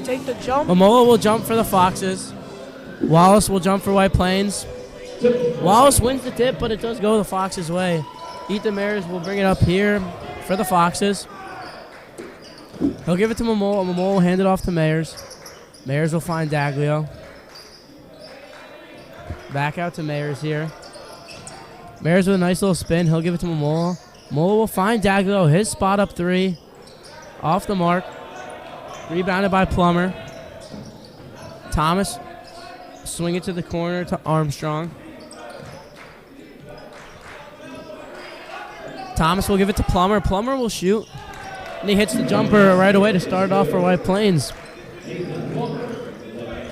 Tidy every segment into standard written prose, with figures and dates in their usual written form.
take the jump. Momola will jump for the Foxes. Wallace will jump for White Plains. Wallace wins the tip, but it does go the Foxes' way. Ethan Mayers will bring it up here for the Foxes. He'll give it to Momola. Momola will hand it off to Mayers. Mayers will find Daglio. Back out to Mayers here. Mayers with a nice little spin. He'll give it to Momola. Momola will find Daglio. His spot up three. Off the mark. Rebounded by Plummer. Thomas swing it to the corner to Armstrong. Thomas will give it to Plummer. Plummer will shoot. And he hits the jumper right away to start off for White Plains.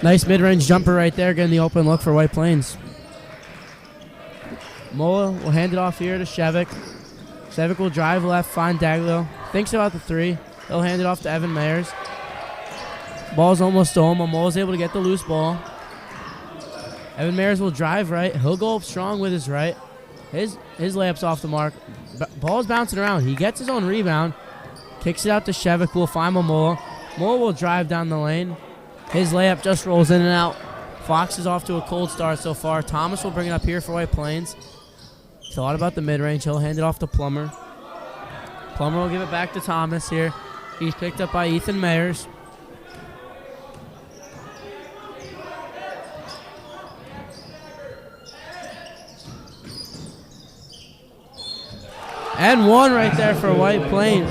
Nice mid-range jumper right there, getting the open look for White Plains. Mola will hand it off here to Shevik. Shevik will drive left, find Daglio. Thinks about the three. He'll hand it off to Evan Mayers. Ball's almost to home. Mola's able to get the loose ball. Evan Mayers will drive right. He'll go up strong with his right. His layup's off the mark. Ball's bouncing around. He gets his own rebound. Kicks it out to Shevik, who will find Momola. Momola will drive down the lane. His layup just rolls in and out. Fox is off to a cold start so far. Thomas will bring it up here for White Plains. Thought about the mid-range. He'll hand it off to Plummer. Plummer will give it back to Thomas here. He's picked up by Ethan Mayers. And one right there for White Plains.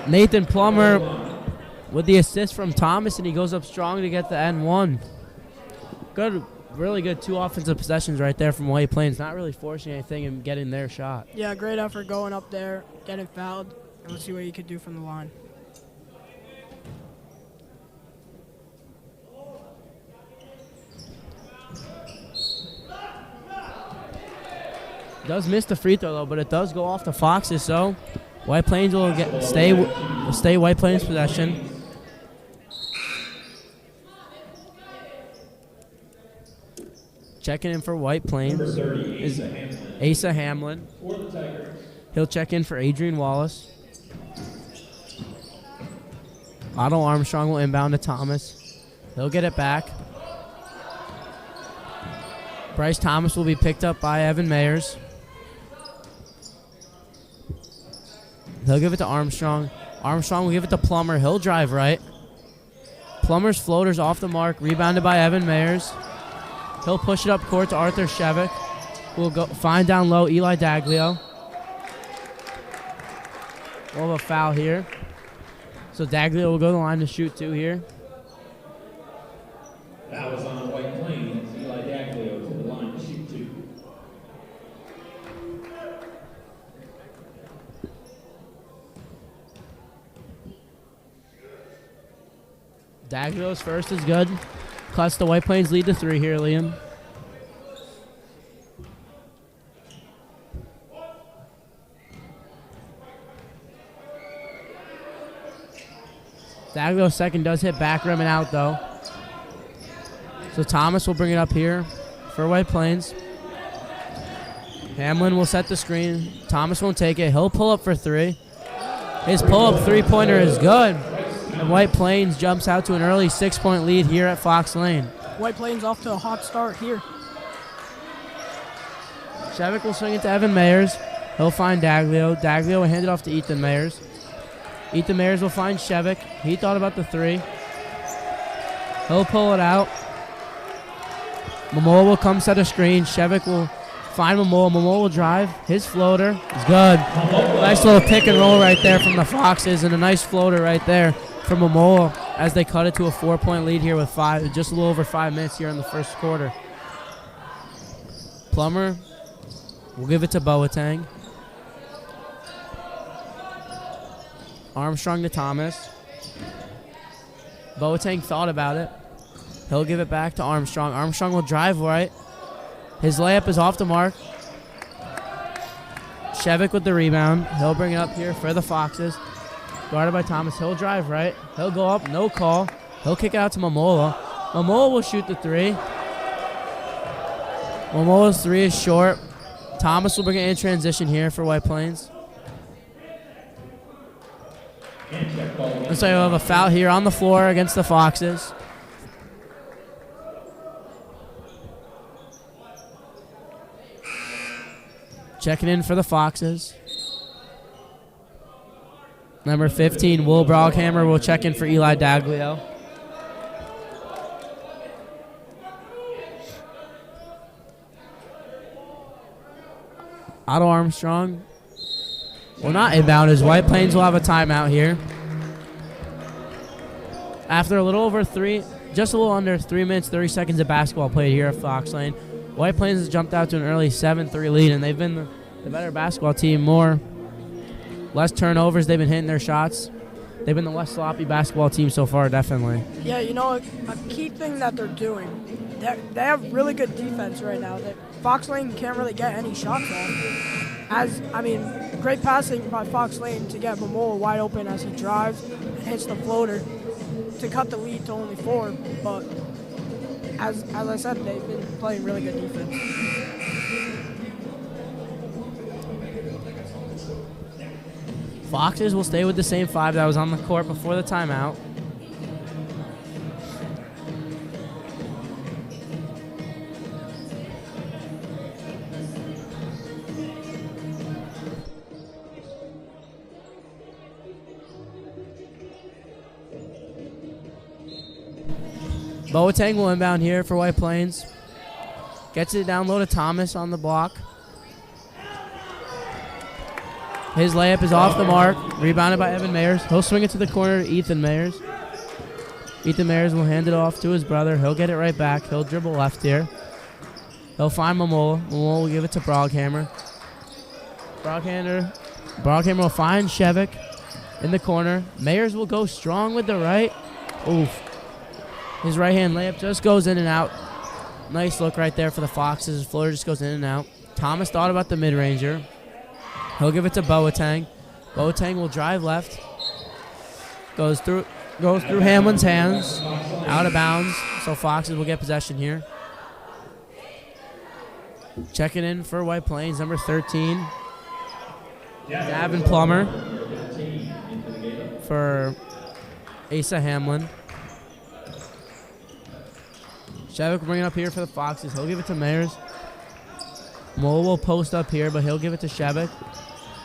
Nathan Plummer with the assist from Thomas, and he goes up strong to get the N1. Good, really good two offensive possessions right there from White Plains. Not really forcing anything and getting their shot. Yeah, great effort going up there, getting fouled, and we'll see what you can do from the line. Does miss the free throw though, but it does go off the Foxes. So White Plains will stay White Plains possession. Checking in for White Plains is Asa Hamlin. He'll check in for Adrian Wallace. Otto Armstrong will inbound to Thomas. He'll get it back. Bryce Thomas will be picked up by Evan Mayers. He'll give it to Armstrong. Armstrong will give it to Plummer. He'll drive right. Plummer's floater's off the mark. Rebounded by Evan Mayers. He'll push it up court to Arthur Shevik. We'll go find down low Eli Daglio. We'll have a foul here. So Daglio will go to the line to shoot two here. That was on White Plains. Eli Daglio to the line to shoot two. Daglio's first is good. Cuts the White Plains lead to three here, Liam. Daglio's second does hit back rim and out though. So Thomas will bring it up here for White Plains. Hamlin will set the screen. Thomas won't take it. He'll pull up for three. His pull-up three-pointer is good. And White Plains jumps out to an early 6-point lead here at Fox Lane. White Plains off to a hot start here. Shevik will swing it to Evan Mayers. He'll find Daglio. Daglio will hand it off to Ethan Mayers. Ethan Mayers will find Shevik. He thought about the three. He'll pull it out. Momola will come set a screen. Shevik will find Momola. Momola will drive. His floater is good. Nice little pick and roll right there from the Foxes, and a nice floater right there from Momola as they cut it to a 4-point lead here with just a little over 5 minutes here in the first quarter. Plummer will give it to Boateng. Armstrong to Thomas. Boateng thought about it. He'll give it back to Armstrong. Armstrong will drive right. His layup is off the mark. Shevik with the rebound. He'll bring it up here for the Foxes. Guarded by Thomas. He'll drive right. He'll go up. No call. He'll kick it out to Momola. Momola will shoot the three. Momola's three is short. Thomas will bring it in transition here for White Plains. And check Looks like we'll have a foul here on the floor against the Foxes. Checking in for the Foxes. Number 15, Will Broghammer will check in for Eli Daglio. Otto Armstrong will not inbound as White Plains will have a timeout here. After a little over just a little under 3 minutes, 30 seconds of basketball played here at Fox Lane, White Plains has jumped out to an early 7-3 lead, and they've been the better basketball team. Less turnovers, they've been hitting their shots. They've been the less sloppy basketball team so far, definitely. Yeah, you know, a key thing that they're doing, they have really good defense right now. Fox Lane can't really get any shots off. Great passing by Fox Lane to get Momoa wide open as he drives and hits the floater to cut the lead to only 4. But as I said, they've been playing really good defense. Foxes will stay with the same 5 that was on the court before the timeout. Boateng will inbound here for White Plains. Gets it down low to Thomas on the block. His layup is off the mark. Rebounded by Evan Mayers. He'll swing it to the corner to Ethan Mayers. Ethan Mayers will hand it off to his brother. He'll get it right back. He'll dribble left here. He'll find Momoa. Momoa will give it to Broghammer. Broghammer will find Shevik in the corner. Mayers will go strong with the right. Oof. His right-hand layup just goes in and out. Nice look right there for the Foxes. His floater just goes in and out. Thomas thought about the mid-ranger. He'll give it to Boateng. Boateng will drive left. Goes through Hamlin's hands. Out of bounds. So Foxes will get possession here. Checking in for White Plains, number 13. Davin Plummer for Asa Hamlin. Shevik will bring it up here for the Foxes. He'll give it to Mayers. Mola will post up here, but he'll give it to Shevik.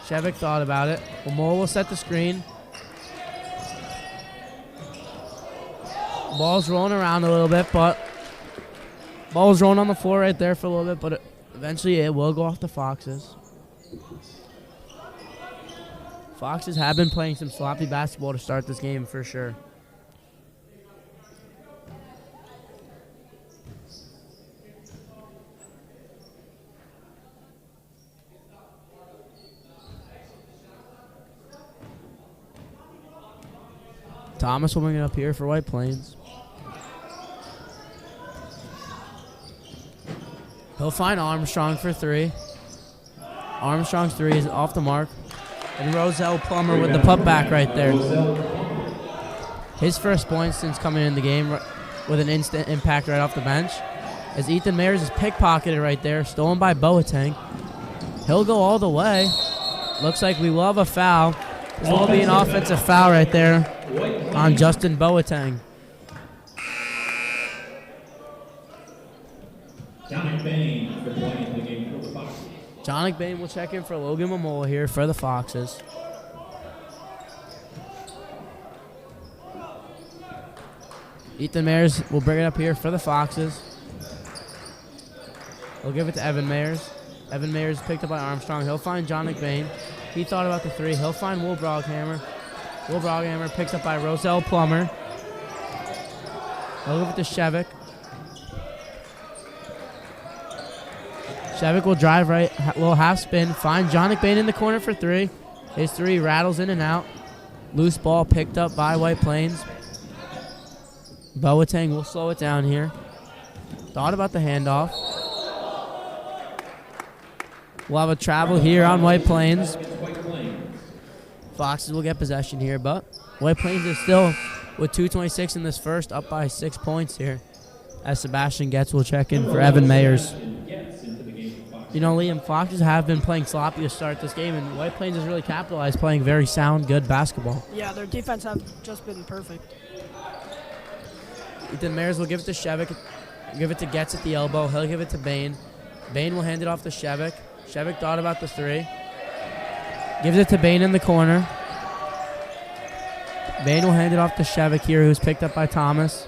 Shevik thought about it. Mola will set the screen. Ball's rolling around a little bit, but ball's rolling on the floor right there for a little bit, but eventually it will go off the Foxes. Foxes have been playing some sloppy basketball to start this game for sure. Thomas will bring it up here for White Plains. He'll find Armstrong for 3. Armstrong's 3 is off the mark. And Roselle Plummer with the putback right there. His first point since coming in the game with an instant impact right off the bench. As Ethan Mayers is pickpocketed right there, stolen by Boateng. He'll go all the way. Looks like we will have a foul. This will be an offensive foul right there on Justin Boateng. Jonik Bain will check in for Logan Momoa here for the Foxes. Ethan Mayers will bring it up here for the Foxes. He'll give it to Evan Mayers. Evan Mayers picked up by Armstrong. He'll find Jonik Bain. He thought about the 3. He'll find Will Broghammer. Will Broghammer picks up by Roselle Plummer. He'll give it to Shevik. Shevik will drive right, little half spin. Find Jonik Bain in the corner for 3. His 3 rattles in and out. Loose ball picked up by White Plains. Boateng will slow it down here. Thought about the handoff. We'll have a travel here on White Plains. Foxes will get possession here, but White Plains is still with 2:26 in this first, up by 6 points here. As Sebastian Getz will check in for Evan Mayers. You know, Liam, Foxes have been playing sloppy to start this game, and White Plains has really capitalized, playing very sound, good basketball. Yeah, their defense have just been perfect. Ethan Mayers will give it to Shevik, give it to Getz at the elbow. He'll give it to Bain. Bain will hand it off to Shevik. Shevik thought about the three. Gives it to Bain in the corner. Bain will hand it off to Shevik here, who's picked up by Thomas.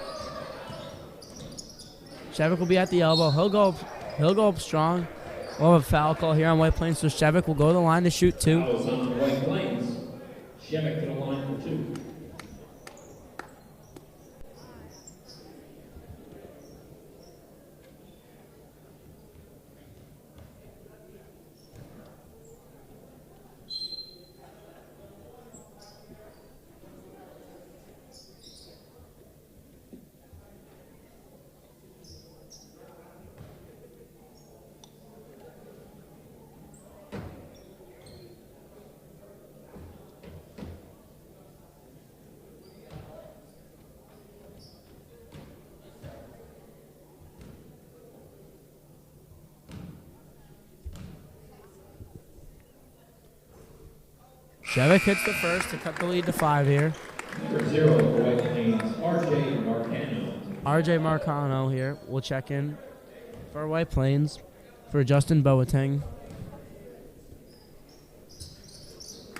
Shevik will be at the elbow. He'll go up strong. We'll have a foul call here on White Plains, so Shevik will go to the line to shoot two. Fouls on White Plains. Shevik to the line for two. Shevik hits the first to cut the lead to 5 here. Number 0 for White Plains, RJ Marcano. RJ Marcano here will check in for White Plains for Justin Boateng.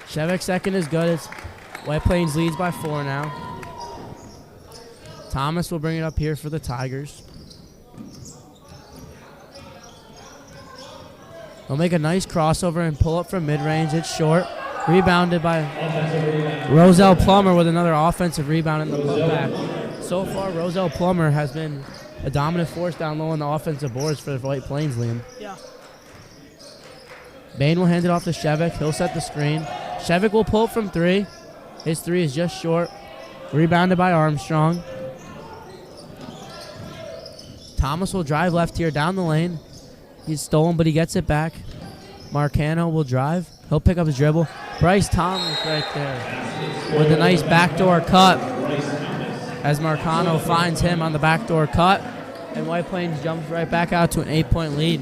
Shevik's second is good. It's White Plains leads by 4 now. Thomas will bring it up here for the Tigers. He'll make a nice crossover and pull up from mid-range. It's short. Rebounded by Roselle Plummer with another offensive rebound in the putback. So far, Roselle Plummer has been a dominant force down low on the offensive boards for the White Plains, Liam. Yeah. Bain will hand it off to Shevik. He'll set the screen. Shevik will pull up from 3. His 3 is just short. Rebounded by Armstrong. Thomas will drive left here down the lane. He's stolen, but he gets it back. Marcano will drive. He'll pick up his dribble. Bryce Thomas right there with a nice backdoor cut as Marcano finds him on the backdoor cut. And White Plains jumps right back out to an 8-point lead.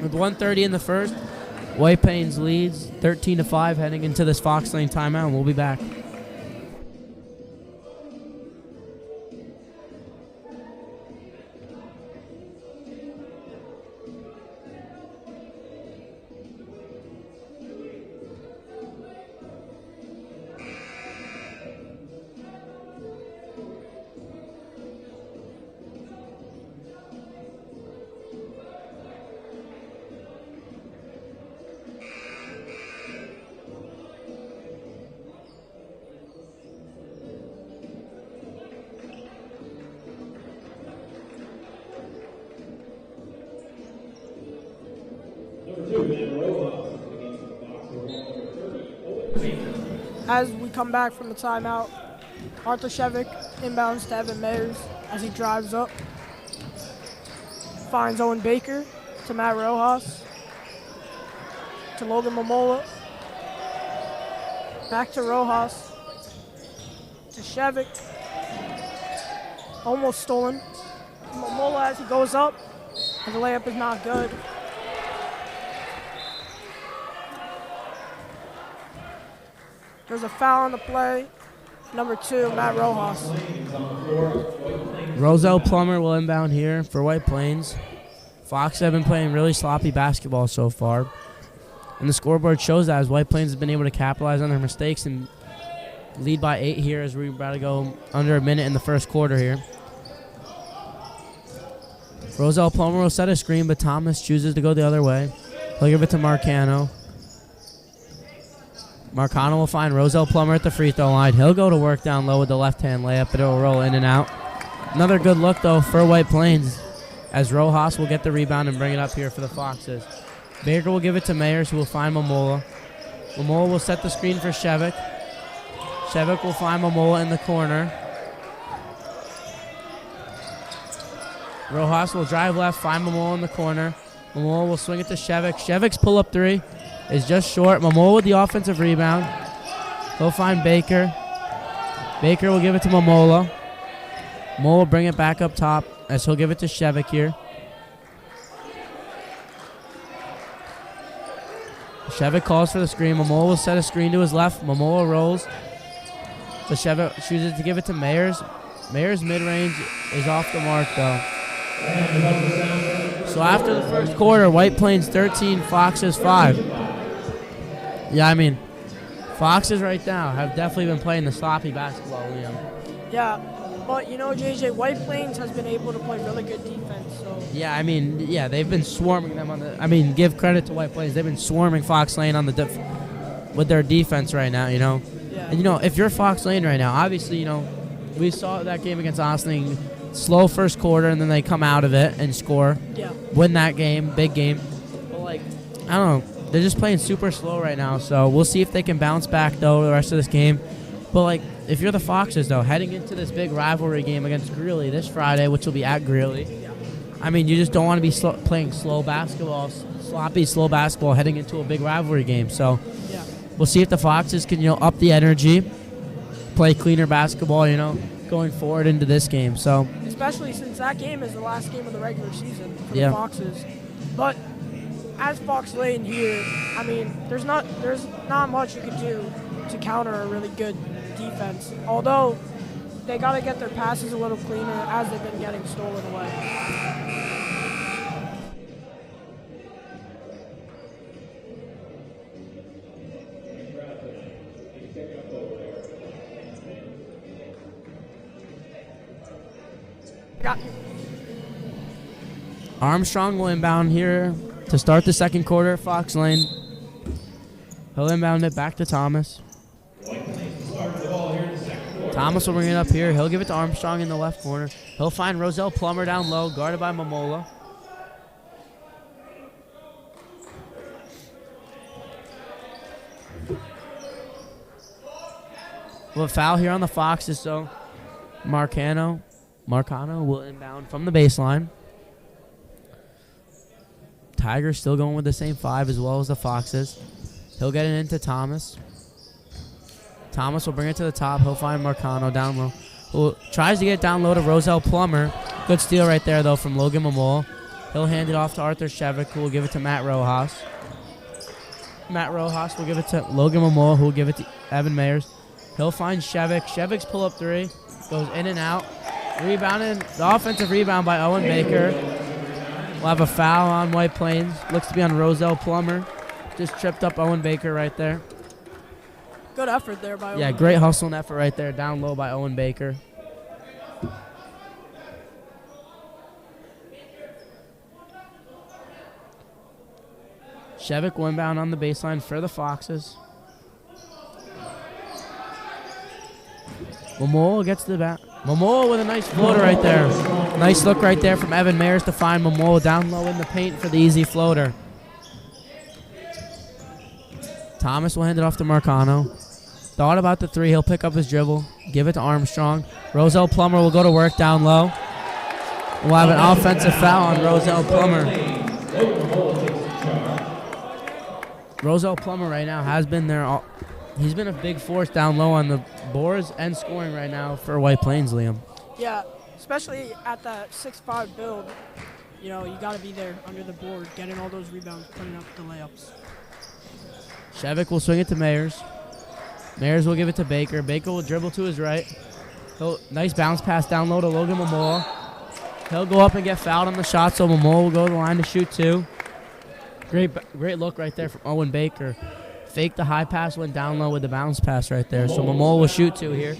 With 1:30 in the first, White Plains leads 13-5 heading into this Fox Lane timeout. We'll be back. As we come back from the timeout, Arthur Shevik inbounds to Evan Mayers as he drives up. Finds Owen Baker to Matt Rojas. To Logan Momola. Back to Rojas. To Shevik. Almost stolen. Momola as he goes up. And the layup is not good. There's a foul on the play. Number 2, Matt Rojas. Roselle Plummer will inbound here for White Plains. Fox have been playing really sloppy basketball so far. And the scoreboard shows that as White Plains has been able to capitalize on their mistakes and lead by 8 here as we're about to go under a minute in the first quarter here. Roselle Plummer will set a screen, but Thomas chooses to go the other way. He'll give it to Marcano. Marcano will find Roselle Plummer at the free throw line. He'll go to work down low with the left-hand layup, but it'll roll in and out. Another good look, though, for White Plains, as Rojas will get the rebound and bring it up here for the Foxes. Baker will give it to Mayers, who will find Momola. Momola will set the screen for Shevik. Shevik will find Momola in the corner. Rojas will drive left, find Momola in the corner. Momola will swing it to Shevik. Shevik's pull-up 3 is just short. Momola with the offensive rebound. He'll find Baker. Baker will give it to Momola. Momola will bring it back up top as he'll give it to Shevik here. Shevik calls for the screen. Momola will set a screen to his left. Momola rolls. The Shevik chooses to give it to Mayers. Mayers' mid-range is off the mark, though. So after the first quarter, White Plains 13, Foxes 5. Yeah, I mean, Foxes right now have definitely been playing the sloppy basketball, Liam. Yeah, but you know, JJ, White Plains has been able to play really good defense. So Yeah, I mean, yeah, they've been swarming them on the. I mean, give credit to White Plains. They've been swarming Fox Lane on the with their defense right now. You know, yeah, and you know, if you're Fox Lane right now, obviously, you know, we saw that game against Austin. Slow first quarter, and then they come out of it and score, yeah, win that game, big game. But like, I don't know, they're just playing super slow right now. So we'll see if they can bounce back though the rest of this game. But like, if you're the Foxes though, heading into this big rivalry game against Greeley this Friday, which will be at Greeley, I mean, you just don't want to be playing slow basketball, sloppy, slow basketball heading into a big rivalry game. So yeah. we'll see if the Foxes can, you know, up the energy, play cleaner basketball, you know, going forward into this game. So Especially since that game is the last game of the regular season for Yeah. the Foxes. But as Fox Lane here, I mean, there's not much you can do to counter a really good defense. Although they got to get their passes a little cleaner as they've been getting stolen away. Got you. Armstrong will inbound here to start the second quarter. Fox Lane. He'll inbound it back to Thomas. Thomas will bring it up here. He'll give it to Armstrong in the left corner. He'll find Roselle Plummer down low, guarded by Momola. Well, a foul here on the Foxes, so Marcano will inbound from the baseline. Tigers still going with the same 5 as well as the Foxes. He'll get it into Thomas. Thomas will bring it to the top. He'll find Marcano down low. Who tries to get down low to Roselle Plummer. Good steal right there, though, from Logan Momola. He'll hand it off to Arthur Shevik, who will give it to Matt Rojas. Matt Rojas will give it to Logan Momola, who will give it to Evan Mayers. He'll find Shevik. Shevik's pull-up 3 goes in and out. Rebounded. The offensive rebound by Owen Baker. We'll have a foul on White Plains. Looks to be on Roselle Plummer. Just tripped up Owen Baker right there. Good effort there by Yeah, Owen. great hustle and effort right there. Down low by Owen Baker. Shevik will inbound on the baseline for the Foxes. Momola gets to the back. Momola with a nice floater right there. Nice look right there from Evan Mayers to find Momola down low in the paint for the easy floater. Thomas will hand it off to Marcano. Thought about the 3. He'll pick up his dribble. Give it to Armstrong. Roselle Plummer will go to work down low. We'll have an offensive foul on Roselle Plummer. Roselle Plummer right now has been there. He's been a big force down low on the boards and scoring right now for White Plains, Liam. Yeah, especially at that 6'5" build. You know, you got to be there under the board, getting all those rebounds, putting up the layups. Shevik will swing it to Mayers. Mayers will give it to Baker. Baker will dribble to his right. Nice bounce pass down low to Logan Momola. He'll go up and get fouled on the shot, so Momola will go to the line to shoot 2. Great look right there from Owen Baker. Fake the high pass, went down low with the bounce pass right there. So Momola will shoot 2 here.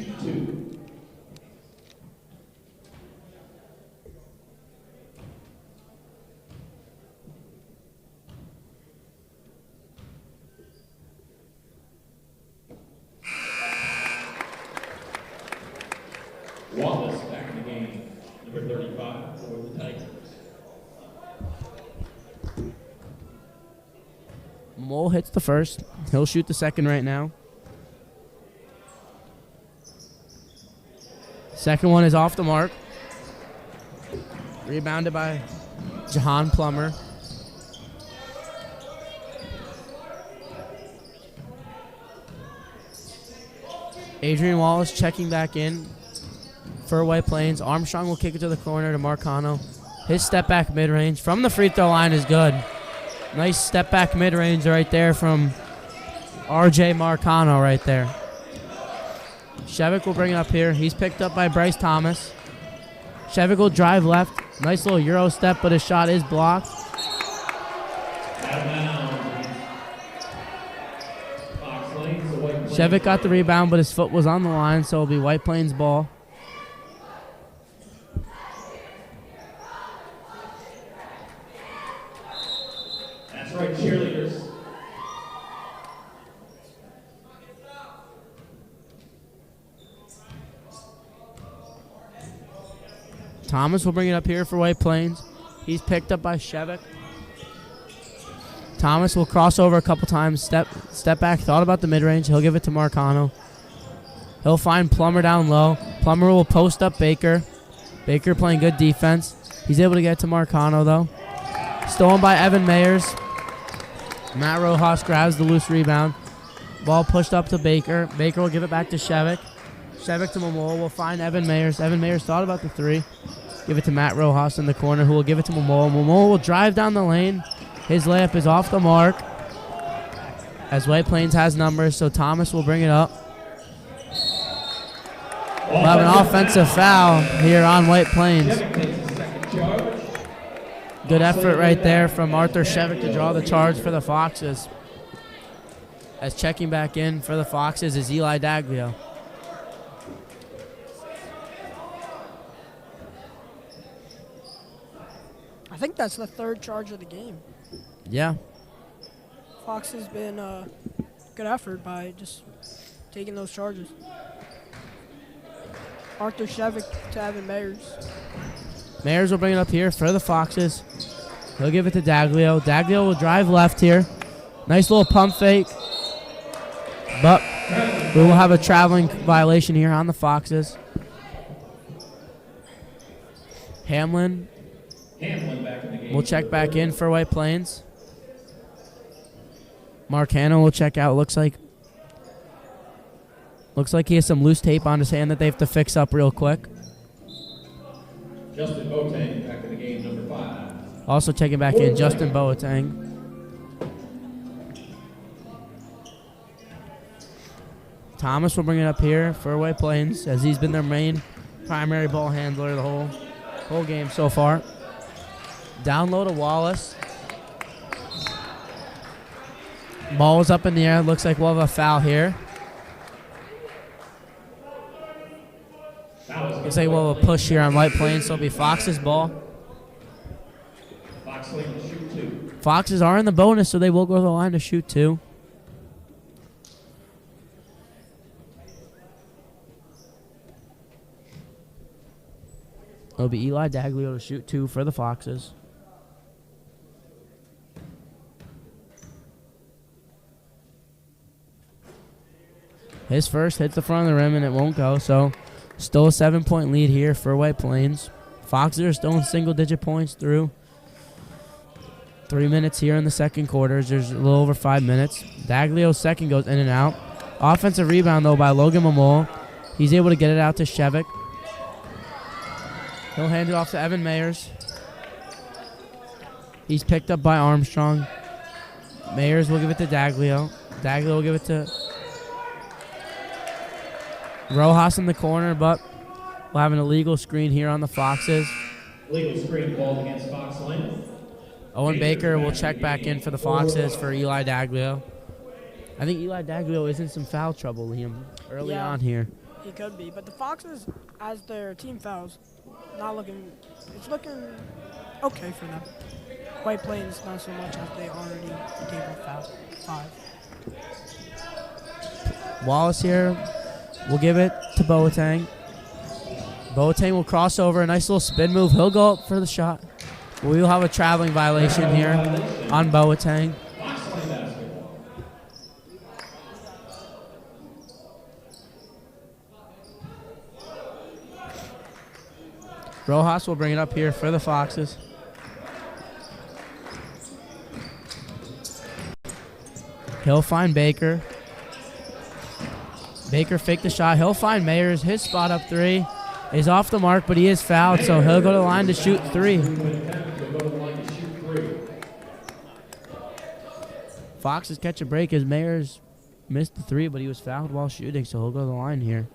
Wallace back in the game, number 35 for the Tigers. Momola hits the first. He'll shoot the second right now. Second one is off the mark. Rebounded by Jahan Plummer. Adrian Wallace checking back in for White Plains. Armstrong will kick it to the corner to Marcano. His step back mid-range from the free throw line is good. Nice step back mid-range right there from RJ Marcano right there. Shevick will bring it up here. He's picked up by Bryce Thomas. Shevick will drive left. Nice little Euro step, but his shot is blocked. Shevick got the rebound, but his foot was on the line, so it'll be White Plains ball. That's right, cheerleaders. Thomas will bring it up here for White Plains. He's picked up by Shevick. Thomas will cross over a couple times, step back, thought about the mid-range. He'll give it to Marcano. He'll find Plummer down low. Plummer will post up Baker. Baker playing good defense. He's able to get to Marcano, though. Stolen by Evan Mayers. Matt Rojas grabs the loose rebound. Ball pushed up to Baker. Baker will give it back to Shevick. Shevick to Momola will find Evan Mayers. Evan Mayers thought about the three. Give it to Matt Rojas in the corner, who will give it to Momola. Momola will drive down the lane. His layup is off the mark, as White Plains has numbers, so Thomas will bring it up. We'll have an offensive foul here on White Plains. Good effort right there from Arthur Shevick to draw the charge for the Foxes. As checking back in for the Foxes is Eli Daglio. I think that's the third charge of the game. Yeah. Fox has been good effort by just taking those charges. Arthur Shevick to Evan Mayers. Mayers will bring it up here for the Foxes. He'll give it to Daglio. Daglio will drive left here. Nice little pump fake. But we will have a traveling violation here on the Foxes. Hamlin Back in the game. will check back in for White Plains. Marcano will check out. Looks like he has some loose tape on his hand that they have to fix up real quick. Justin Boateng back in the game, number 5. Also checking back in, Justin Boateng. Thomas will bring it up here for White Plains, as he's been their main primary ball handler the whole game so far. Down low to Wallace. Ball is up in the air. Looks like we'll have a foul here. Looks like we'll have a push here on White Plains, so it'll be Fox's ball. Foxes are in the bonus, so they will go to the line to shoot 2. It'll be Eli Daglio to shoot 2 for the Foxes. His first hits the front of the rim, and it won't go, so still a 7-point lead here for White Plains. Foxes are still in single-digit points through 3 minutes here in the second quarter. There's a little over 5 minutes. Daglio's second goes in and out. Offensive rebound, though, by Logan Momola. He's able to get it out to Shevick. He'll hand it off to Evan Mayers. He's picked up by Armstrong. Mayers will give it to Daglio. Daglio will give it to Rojas in the corner, but we'll have an illegal screen here on the Foxes. Legal screen called against Fox Lane. Owen Baker will check back in for the Foxes for Eli Daglio. I think Eli Daglio is in some foul trouble, Liam, early on here. He could be, but the Foxes, as their team fouls, it's looking okay for them. White Plains, not so much, as they already gave a foul. 5. Wallace here will give it to Boateng. Boateng will cross over, a nice little spin move. He'll go up for the shot. We will have a traveling violation here on Boateng. Rojas will bring it up here for the Foxes. He'll find Baker. Baker faked the shot. He'll find Mayers. His spot up 3 is off the mark, but he is fouled, so he'll go to the line to shoot 3. Fox's catch a break as Mayers missed the 3, but he was fouled while shooting, so he'll go to the line here.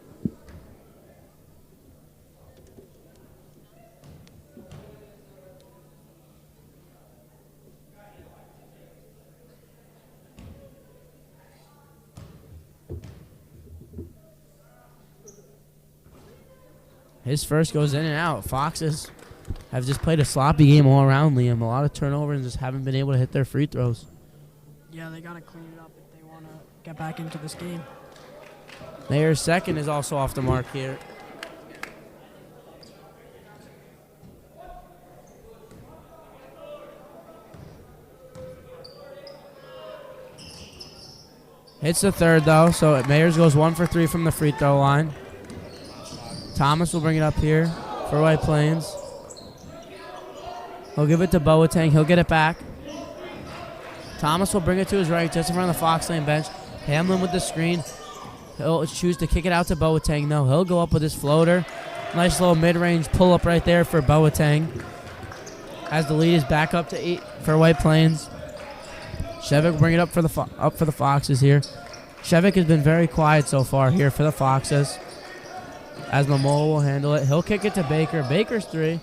His first goes in and out. Foxes have just played a sloppy game all around, Liam. A lot of turnovers and just haven't been able to hit their free throws. Yeah, they got to clean it up if they want to get back into this game. Mayer's second is also off the mark here. Hits the third, though, so Mayers goes 1 for 3 from the free throw line. Thomas will bring it up here for White Plains. He'll give it to Boateng. He'll get it back. Thomas will bring it to his right, just in front of the Fox Lane bench. Hamlin with the screen. He'll choose to kick it out to Boateng, though. He'll go up with his floater. Nice little mid-range pull-up right there for Boateng. As the lead is back up to 8 for White Plains. Shevik will bring it up for the Foxes here. Shevik has been very quiet so far here for the Foxes. As Momoa will handle it. He'll kick it to Baker. Baker's 3.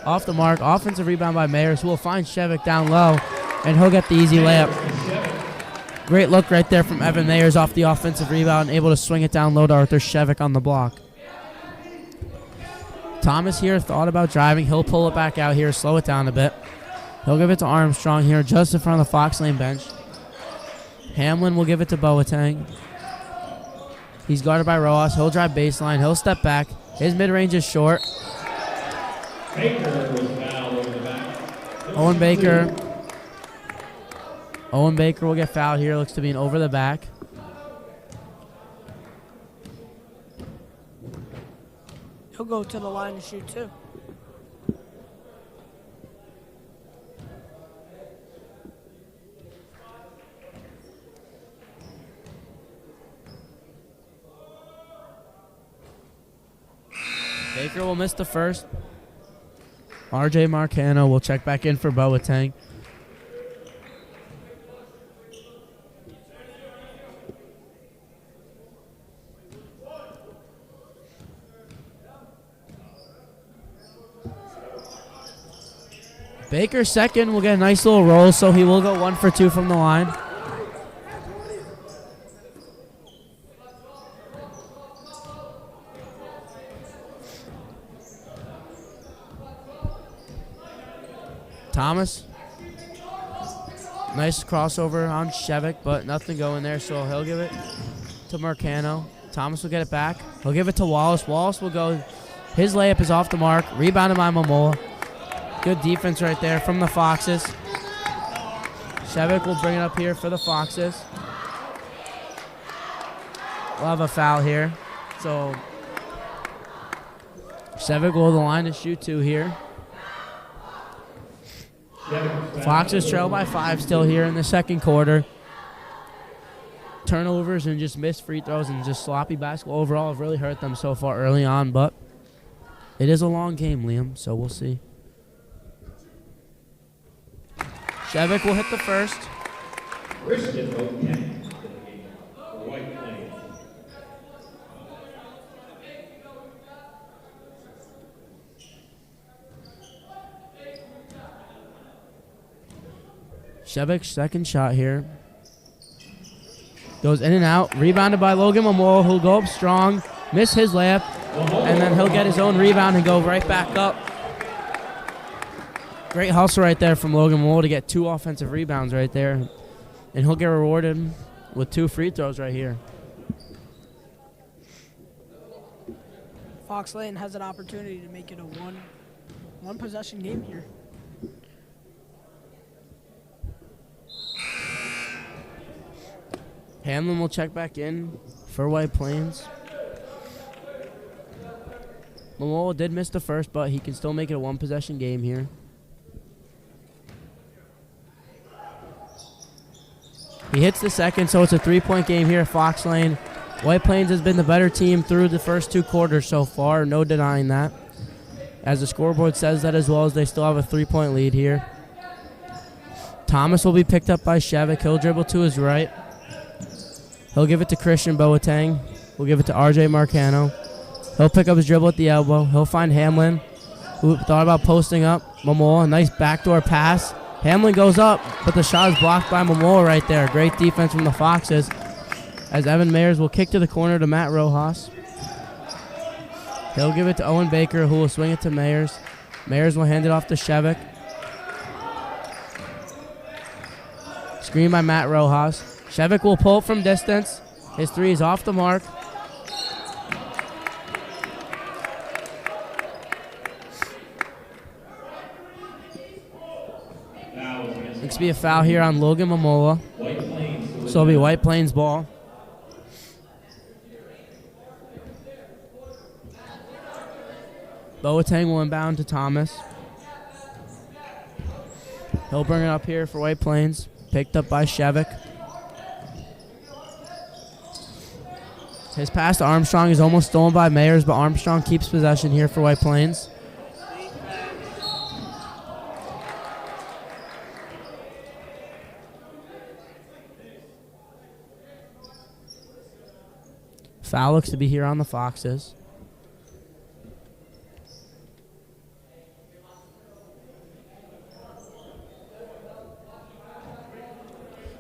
Off the mark. Offensive rebound by Mayers, who will find Shevik down low. And he'll get the easy layup. Great look right there from Evan Mayers off the offensive rebound. Able to swing it down low to Arthur Shevik on the block. Thomas here thought about driving. He'll pull it back out here. Slow it down a bit. He'll give it to Armstrong here just in front of the Fox Lane bench. Hamlin will give it to Boateng. He's guarded by Rojas. He'll drive baseline. He'll step back. His mid-range is short. Baker was fouled over the back. Owen Baker will get fouled here. Looks to be an over the back. He'll go to the line to shoot, too. Baker will miss the first. RJ Marcano will check back in for Boateng. Baker's second will get a nice little roll, so he will go 1 for 2 from the line. Thomas. Nice crossover on Shevik, but nothing going there, so he'll give it to Marcano. Thomas will get it back. He'll give it to Wallace. Wallace will go. His layup is off the mark. Rebounded by Momoa. Good defense right there from the Foxes. Shevik will bring it up here for the Foxes. We'll have a foul here. So Shevik will the line to shoot 2 here. Foxes trail by 5 still here in the second quarter. Turnovers and just missed free throws and just sloppy basketball overall have really hurt them so far early on, but it is a long game, Liam, so we'll see. Shevik will hit the first. Christian Boateng for White Plains. Shevik's second shot here. Goes in and out. Rebounded by Logan Momoa, who'll go up strong, miss his layup, and then he'll get his own rebound and go right back up. Great hustle right there from Logan Momoa to get 2 offensive rebounds right there. And he'll get rewarded with 2 free throws right here. Fox Lane has an opportunity to make it a one possession game here. Hamlin will check back in for White Plains. Momoa did miss the first, but he can still make it a 1 possession game here. He hits the second, so it's a 3-point game here at Fox Lane. White Plains has been the better team through the first 2 quarters so far, no denying that. As the scoreboard says that as well, as they still have a 3-point lead here. Thomas will be picked up by Shevik. He'll dribble to his right. He'll give it to Christian Boateng. We'll give it to RJ Marcano. He'll pick up his dribble at the elbow. He'll find Hamlin, who thought about posting up. Momoa, nice backdoor pass. Hamlin goes up, but the shot is blocked by Momoa right there. Great defense from the Foxes, as Evan Mayers will kick to the corner to Matt Rojas. He'll give it to Owen Baker, who will swing it to Mayers. Mayers will hand it off to Shevik. Screen by Matt Rojas. Shevik will pull from distance. His three is off the mark. Looks to be a foul here on Logan Momoa. So it'll be White Plains ball. Boateng will inbound to Thomas. He'll bring it up here for White Plains. Picked up by Shevik. His pass to Armstrong is almost stolen by Mayers, but Armstrong keeps possession here for White Plains. Foul looks to be here on the Foxes.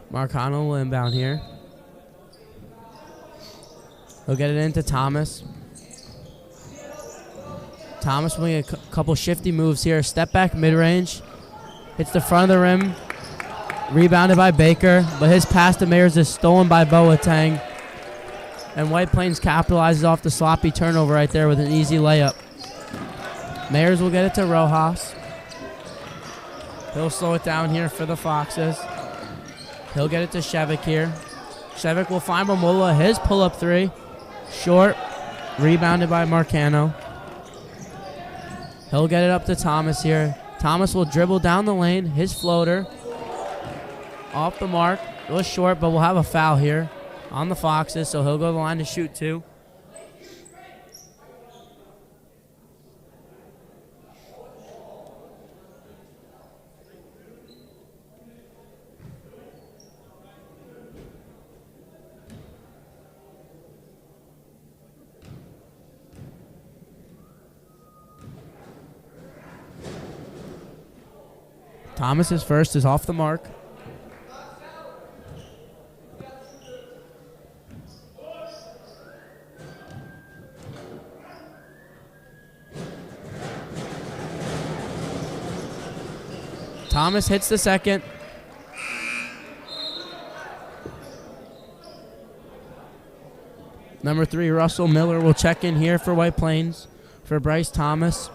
Marcano will inbound here. He'll get it into Thomas. Thomas will make a couple shifty moves here. Step back mid-range. Hits the front of the rim. Rebounded by Baker, but his pass to Mayers is stolen by Boateng. And White Plains capitalizes off the sloppy turnover right there with an easy layup. Mayers will get it to Rojas. He'll slow it down here for the Foxes. He'll get it to Shevik here. Shevik will find Momola. His pull-up three. Short. Rebounded by Marcano. He'll get it up to Thomas here. Thomas will dribble down the lane. His floater. Off the mark. It was short, but we'll have a foul here on the Foxes, so he'll go to the line to shoot two. Thomas's first is off the mark. Thomas hits the second. Number 3, Russell Miller will check in here for White Plains for Bryce Thomas.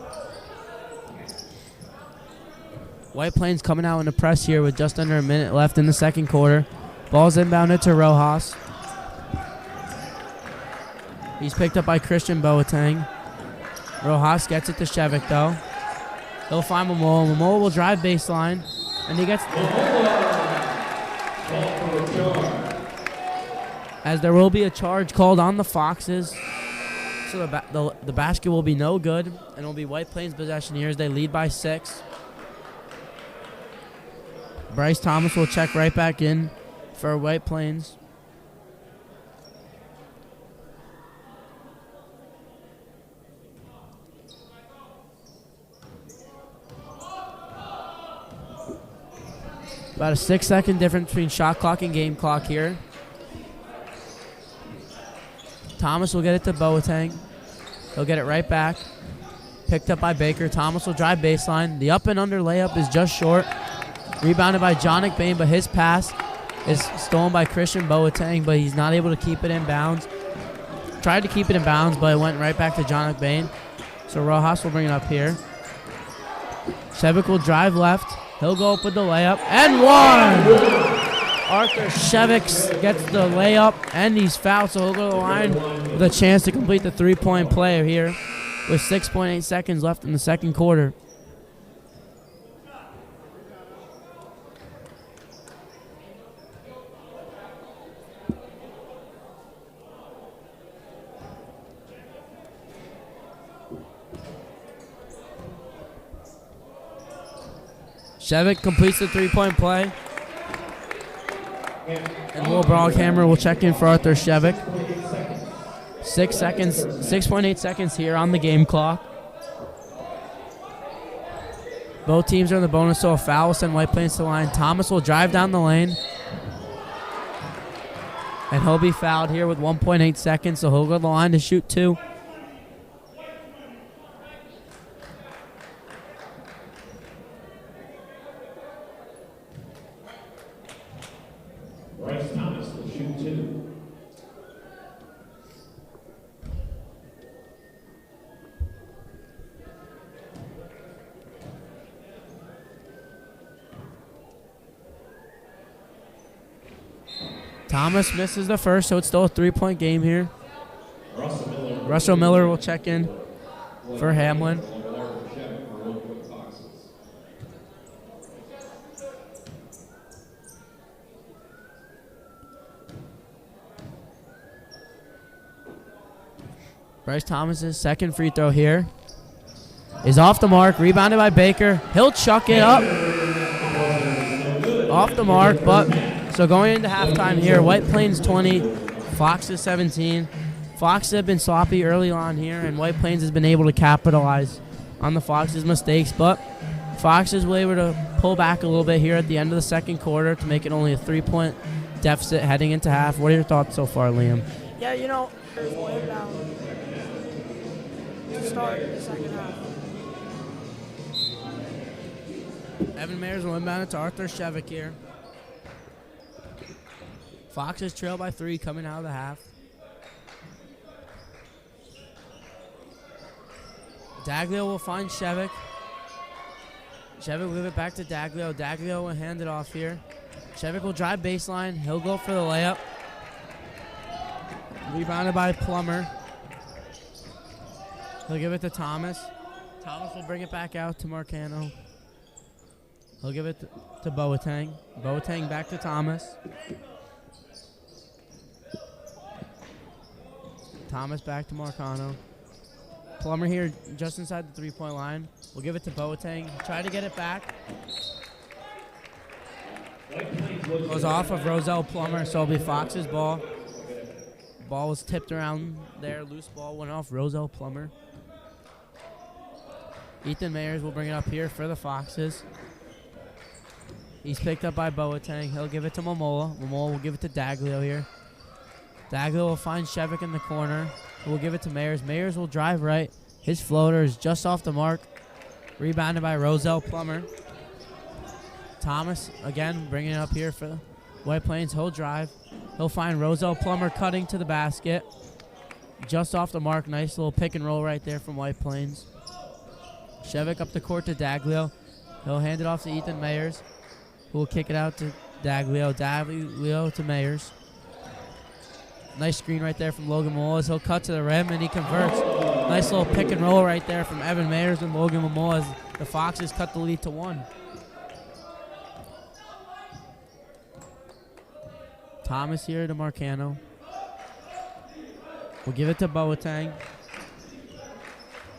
White Plains coming out in the press here with just under a minute left in the second quarter. Ball's inbounded to Rojas. He's picked up by Christian Boateng. Rojas gets it to Shevik though. He'll find Momoa. Momoa will drive baseline, and he gets... As there will be a charge called on the Foxes, so the basket will be no good, and it will be White Plains possession here as they lead by 6. Bryce Thomas will check right back in for White Plains. About a 6-second difference between shot clock and game clock here. Thomas will get it to Boateng. He'll get it right back. Picked up by Baker. Thomas will drive baseline. The up and under layup is just short. Rebounded by John McBain, but his pass is stolen by Christian Boateng, but he's not able to keep it in bounds. Tried to keep it in bounds, but it went right back to John McBain. So Rojas will bring it up here. Shevik will drive left. He'll go up with the layup, and one! Arthur Shevik gets the layup, and he's fouled, so he'll go to the line with a chance to complete the three-point play here with 6.8 seconds left in the second quarter. Shevik completes the three-point play. And Will Brockhammer will check in for Arthur Shevik. 6.8 seconds here on the game clock. Both teams are in the bonus, so a foul will send White Plains to the line. Thomas will drive down the lane. And he'll be fouled here with 1.8 seconds, so he'll go to the line to shoot 2. Bryce Thomas will shoot 2. Thomas misses the first, so it's still a 3-point game here. Russell Miller will check in for Hamlin. Bryce Thomas's second free throw here is off the mark, rebounded by Baker. He'll chuck it up. Off the mark, but so going into halftime here, White Plains 20, Foxes 17. Foxes have been sloppy early on here, and White Plains has been able to capitalize on the Foxes' mistakes, but Foxes were able to pull back a little bit here at the end of the second quarter to make it only a 3-point deficit heading into half. What are your thoughts so far, Liam? Yeah, you know, there's one inbound to start the second half. Evan Mayers will inbound it to Arthur Shevik here. Foxes trail by 3 coming out of the half. Daglio will find Shevik. Shevik will give it back to Daglio. Daglio will hand it off here. Shevik will drive baseline. He'll go for the layup. Rebounded by Plummer. He'll give it to Thomas. Thomas will bring it back out to Marcano. He'll give it to Boateng. Boateng back to Thomas. Thomas back to Marcano. Plummer here just inside the 3-point line. We'll give it to Boateng. Try to get it back. Goes off of Roselle Plummer, so it'll be Fox's ball. Ball was tipped around there. Loose ball went off Roselle Plummer. Ethan Mayers will bring it up here for the Foxes. He's picked up by Boateng. He'll give it to Momola. Momola will give it to Daglio here. Daglio will find Shevik in the corner. We'll give it to Mayers. Mayers will drive right. His floater is just off the mark. Rebounded by Roselle Plummer. Thomas, again, bringing it up here for White Plains. He'll drive. He'll find Roselle Plummer cutting to the basket. Just off the mark. Nice little pick and roll right there from White Plains. Shevik up the court to Daglio. He'll hand it off to Ethan Mayers, who will kick it out to Daglio. Daglio to Mayers. Nice screen right there from Logan Momola. He'll cut to the rim, and he converts. Nice little pick and roll right there from Evan Mayers and Logan Momola as the Foxes cut the lead to 1. Thomas here to Marcano. We'll give it to Boateng.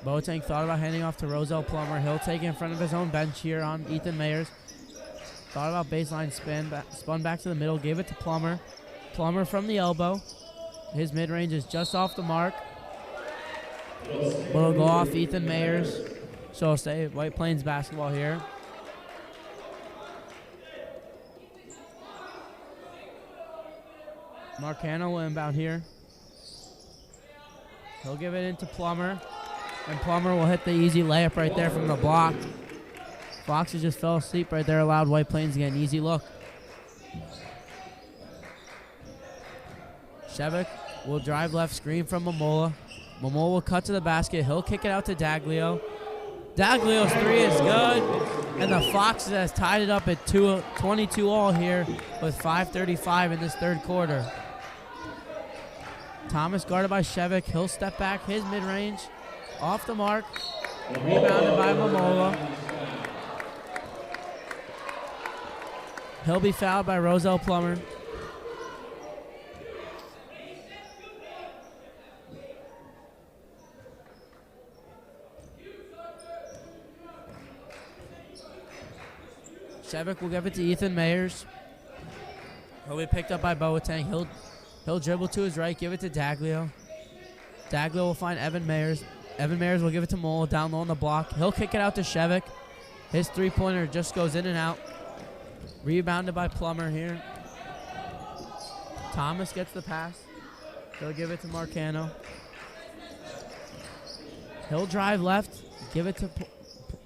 Boateng thought about handing off to Roselle Plummer. He'll take it in front of his own bench here on Ethan Mayers. Thought about baseline spun back to the middle, gave it to Plummer. Plummer from the elbow. His mid-range is just off the mark. But it'll go off Ethan Mayers. So I'll say White Plains basketball here. Marcano will inbound here. He'll give it into Plummer. And Plummer will hit the easy layup right there from the block. Foxes just fell asleep right there, allowed White Plains to get an easy look. Shevik will drive left, screen from Momola. Momola will cut to the basket. He'll kick it out to Daglio. Daglio's 3 is good. And the Foxes has tied it up at 22 all here with 5:35 in this third quarter. Thomas guarded by Shevik. He'll step back his mid-range. Off the mark. Rebounded by Momola. He'll be fouled by Roselle Plummer. Shevik will give it to Ethan Mayers. He'll be picked up by Boateng. He'll dribble to his right, give it to Daglio. Daglio will find Evan Mayers. Evan Mayers will give it to Mole down low on the block. He'll kick it out to Shevik. His three-pointer just goes in and out. Rebounded by Plummer here. Thomas gets the pass. He'll give it to Marcano. He'll drive left, give it to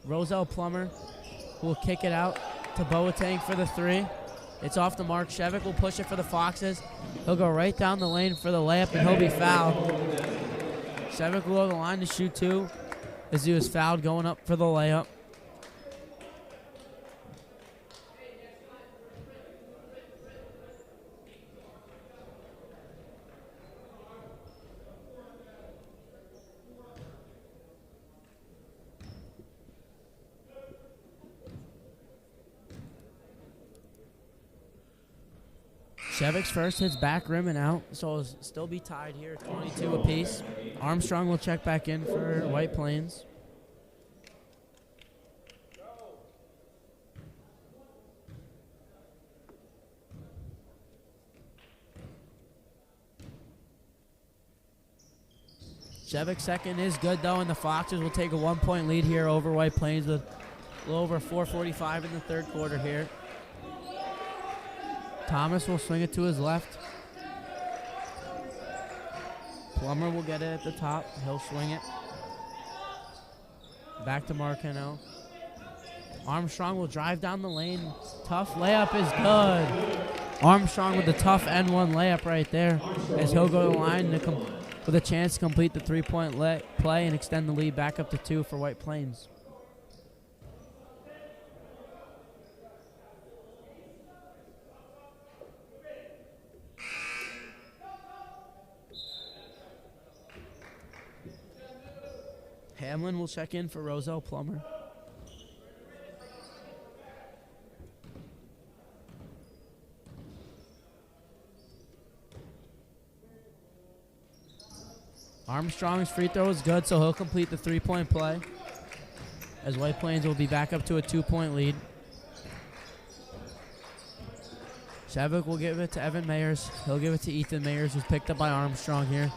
Roselle Plummer, who will kick it out to Boateng for the three. It's off the mark. Shevik will push it for the Foxes. He'll go right down the lane for the layup, and he'll be fouled. Shevik will go to the line to shoot two as he was fouled going up for the layup. Shevik's first hits back rim and out, so it'll still be tied here, 22 apiece. Armstrong will check back in for White Plains. Shevik's second is good, though, and the Foxes will take a 1-point lead here over White Plains with a little over 4:45 in the third quarter here. Thomas will swing it to his left. Plummer will get it at the top. He'll swing it. Back to Marcano. Armstrong will drive down the lane. Tough layup is good. Armstrong with the tough N1 layup right there as he'll go to the line with a chance to complete the three-point play and extend the lead back up to 2 for White Plains. Hamlin will check in for Roselle Plummer. Armstrong's free throw is good, so he'll complete the three-point play as White Plains will be back up to a 2-point lead. Shevik will give it to Evan Mayers. He'll give it to Ethan Mayers, who's picked up by Armstrong here.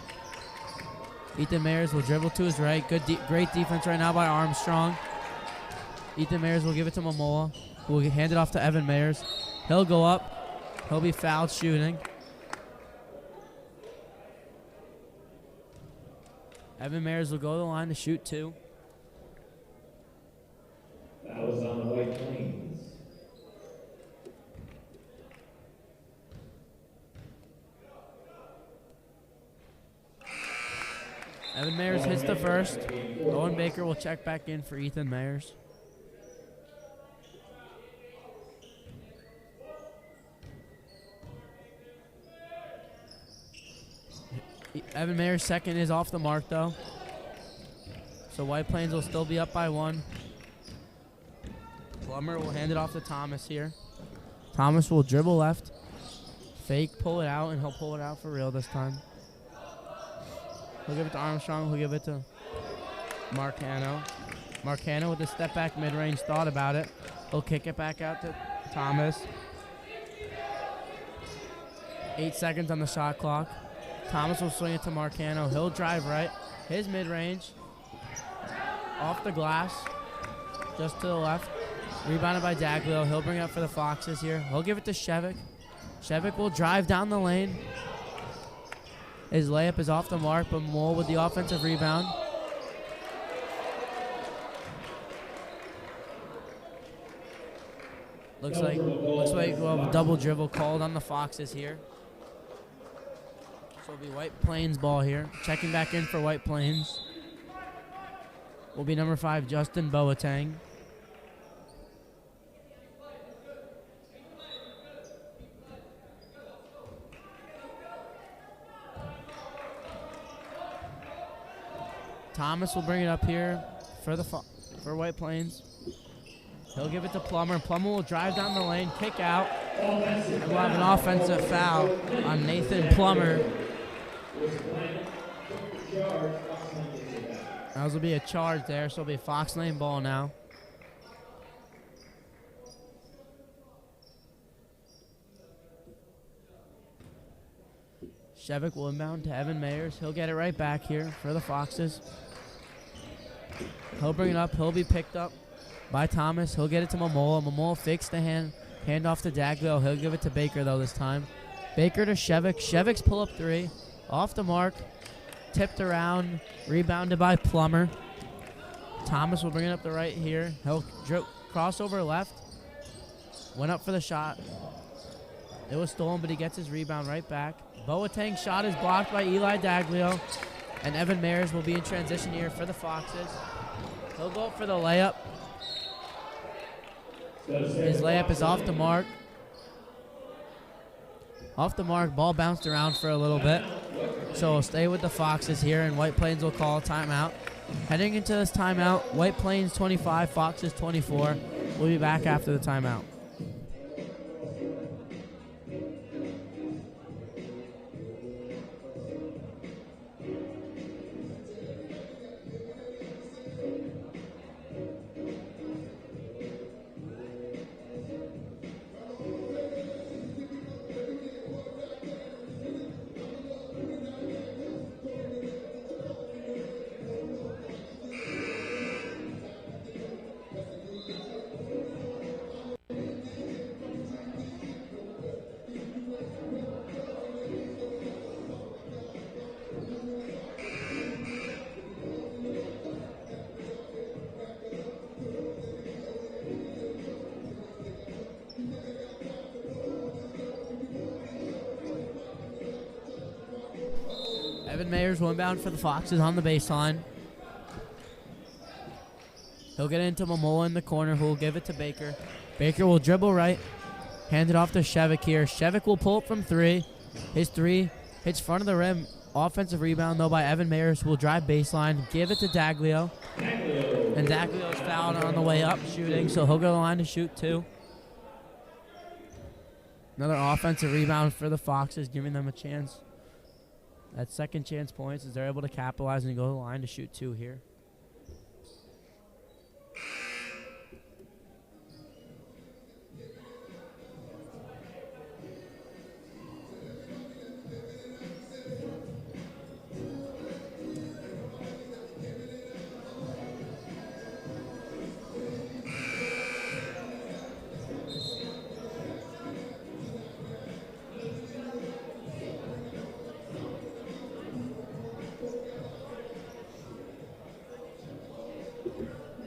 Ethan Mayers will dribble to his right. Great defense right now by Armstrong. Ethan Mayers will give it to Momoa, who will hand it off to Evan Mayers. He'll go up. He'll be fouled shooting. Evan Mayers will go to the line to shoot 2. That was on the White Plains. Evan Mayers hits the first. Owen Baker will check back in for Ethan Mayers. Evan Mayers' second is off the mark, though. So White Plains will still be up by 1. Plummer will hand it off to Thomas here. Thomas will dribble left. Fake, pull it out, and he'll pull it out for real this time. He'll give it to Armstrong. He'll give it to Marcano. Marcano with a step-back mid-range, thought about it. He'll kick it back out to Thomas. 8 seconds on the shot clock. Thomas will swing it to Marcano. He'll drive right. His mid-range. Off the glass. Just to the left. Rebounded by Daglio. He'll bring it up for the Foxes here. He'll give it to Shevik. Shevik will drive down the lane. His layup is off the mark, but Mole with the offensive rebound. Looks like we'll have a double dribble called on the Foxes here. So it'll be White Plains ball here. Checking back in for White Plains will be number 5, Justin Boateng. Thomas will bring it up here for White Plains. He'll give it to Plummer. Plummer will drive down the lane, kick out, and we'll have an offensive foul on Nathan Plummer. That will be a charge there, so it'll be a Fox Lane ball now. Shevik will inbound to Evan Mayers. He'll get it right back here for the Foxes. He'll bring it up. He'll be picked up by Thomas. He'll get it to Momola. Momola fakes the hand off to Daglio. He'll give it to Baker, though, this time. Baker to Shevik. Shevik's pull-up three. Off the mark. Tipped around. Rebounded by Plummer. Thomas will bring it up the right here. He'll cross over left. Went up for the shot. It was stolen, but he gets his rebound right back. Boateng's shot is blocked by Eli Daglio. And Evan Mayers will be in transition here for the Foxes. He'll go up for the layup. His layup is off the mark. Off the mark, ball bounced around for a little bit. So we'll stay with the Foxes here, and White Plains will call a timeout. Heading into this timeout, White Plains 25, Foxes 24. We'll be back after the timeout. Evan Mayers will inbound for the Foxes on the baseline. He'll get into Momola in the corner, who will give it to Baker. Baker will dribble right, hand it off to Shevik here. Shevik will pull up from three. His three hits front of the rim. Offensive rebound, though, by Evan Mayers, who will drive baseline, give it to Daglio. And Daglio's fouled on the way up shooting, so he'll go to the line to shoot two. Another offensive rebound for the Foxes, giving them a chance. That second chance points as they're able to capitalize and go to the line to shoot two here.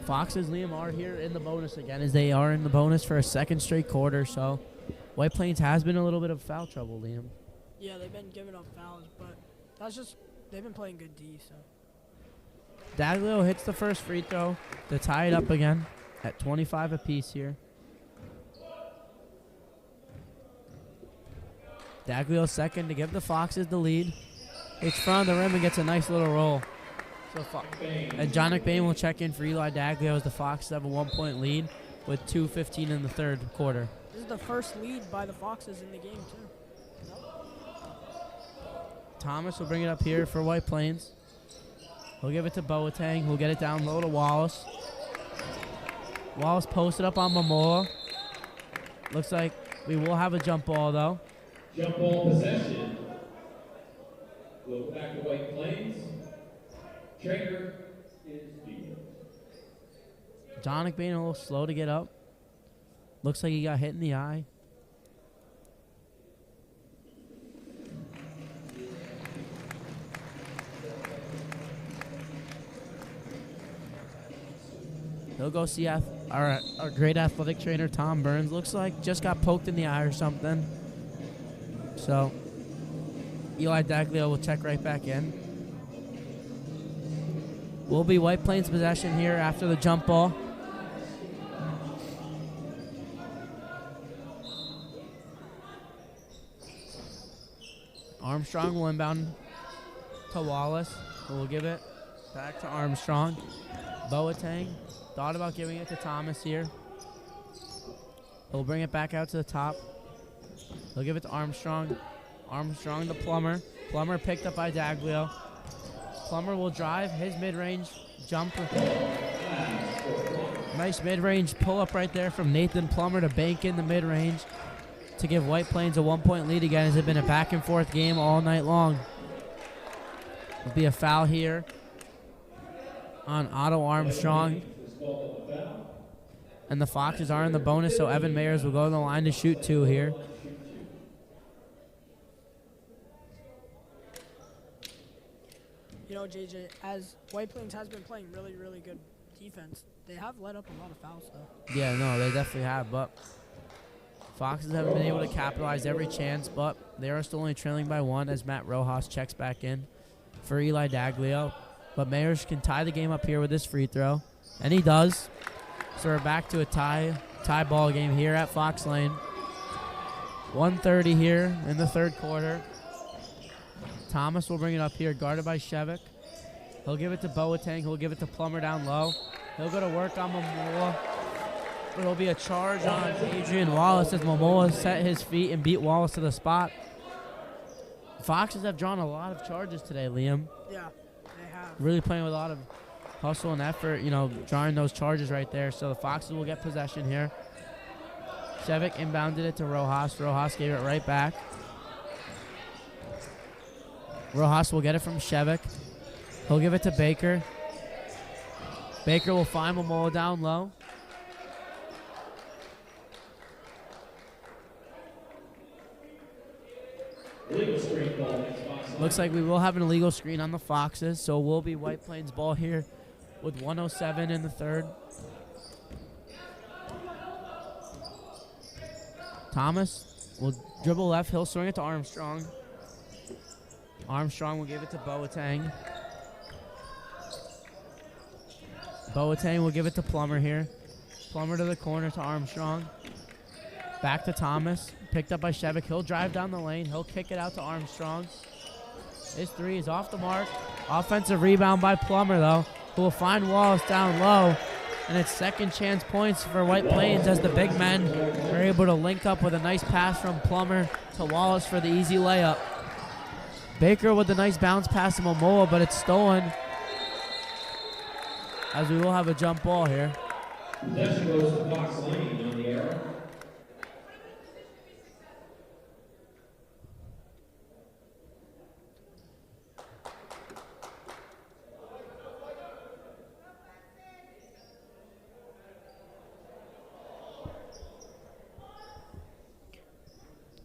Foxes, Liam, are here in the bonus again, as they are in the bonus for a second straight quarter. So White Plains has been a little bit of foul trouble, Liam. Yeah, they've been giving up fouls, but that's just, they've been playing good D, so. Daglio hits the first free throw to tie it up again at 25 apiece here. Daglio second to give the Foxes the lead. Hits front of the rim and gets a nice little roll. And John McBain will check in for Eli Daglio as the Foxes have a 1-point lead with 2:15 in the third quarter. This is the first lead by the Foxes in the game, too. Thomas will bring it up here for White Plains. He'll give it to Boateng, who'll get it down low to Wallace. Wallace posted up on Momola. Looks like we will have a jump ball, though. Jump ball possession. Go back to White Plains. Trainer is defense. John McBain a little slow to get up. Looks like he got hit in the eye. He'll go see our great athletic trainer, Tom Burns. Looks like just got poked in the eye or something. So Eli Daglio will check right back in. Will be White Plains possession here after the jump ball. Armstrong will inbound to Wallace, who will give it back to Armstrong. Boateng thought about giving it to Thomas here. He'll bring it back out to the top. He'll give it to Armstrong. Armstrong to Plummer. Plummer picked up by Daglio. Plummer will drive his mid-range jumper. Nice mid-range pull-up right there from Nathan Plummer to bank in the mid-range. to give White Plains a 1-point lead again. It's been a back-and-forth game all night long. There'll be a foul here on Otto Armstrong. And the Foxes are in the bonus, so Evan Mayers will go to the line to shoot 2 here. You know, JJ, as White Plains has been playing really, really good defense, they have let up a lot of fouls, though. Yeah, no, they definitely have, but Foxes haven't been able to capitalize every chance, but they are still only trailing by 1 as Matt Rojas checks back in for Eli Daglio. But Mayers can tie the game up here with this free throw, and he does. So we're back to a tie ball game here at Fox Lane. 1:30 here in the third quarter. Thomas will bring it up here, guarded by Shevik. He'll give it to Boateng. He'll give it to Plummer down low. He'll go to work on Momoa. There'll be a charge on Adrian Wallace as Momoa set his feet and beat Wallace to the spot. Foxes have drawn a lot of charges today, Liam. Yeah, they have. Really playing with a lot of hustle and effort, you know, drawing those charges right there. So the Foxes will get possession here. Shevik inbounded it to Rojas. Rojas gave it right back. Rojas will get it from Shevik. He'll give it to Baker. Baker will find Momoa down low. Looks like we will have an illegal screen on the Foxes, so it will be White Plains ball here with 1:07 in the third. Thomas will dribble left. He'll swing it to Armstrong. Armstrong will give it to Boateng. Boateng will give it to Plummer here. Plummer to the corner to Armstrong. Back to Thomas. Picked up by Shevik. He'll drive down the lane. He'll kick it out to Armstrong. His 3 is off the mark. Offensive rebound by Plummer, though, who will find Wallace down low. And it's second chance points for White Plains as the big men are able to link up with a nice pass from Plummer to Wallace for the easy layup. Baker with a nice bounce pass to Momoa, but it's stolen. As we will have a jump ball here. Possession goes to Fox Lane on the arrow.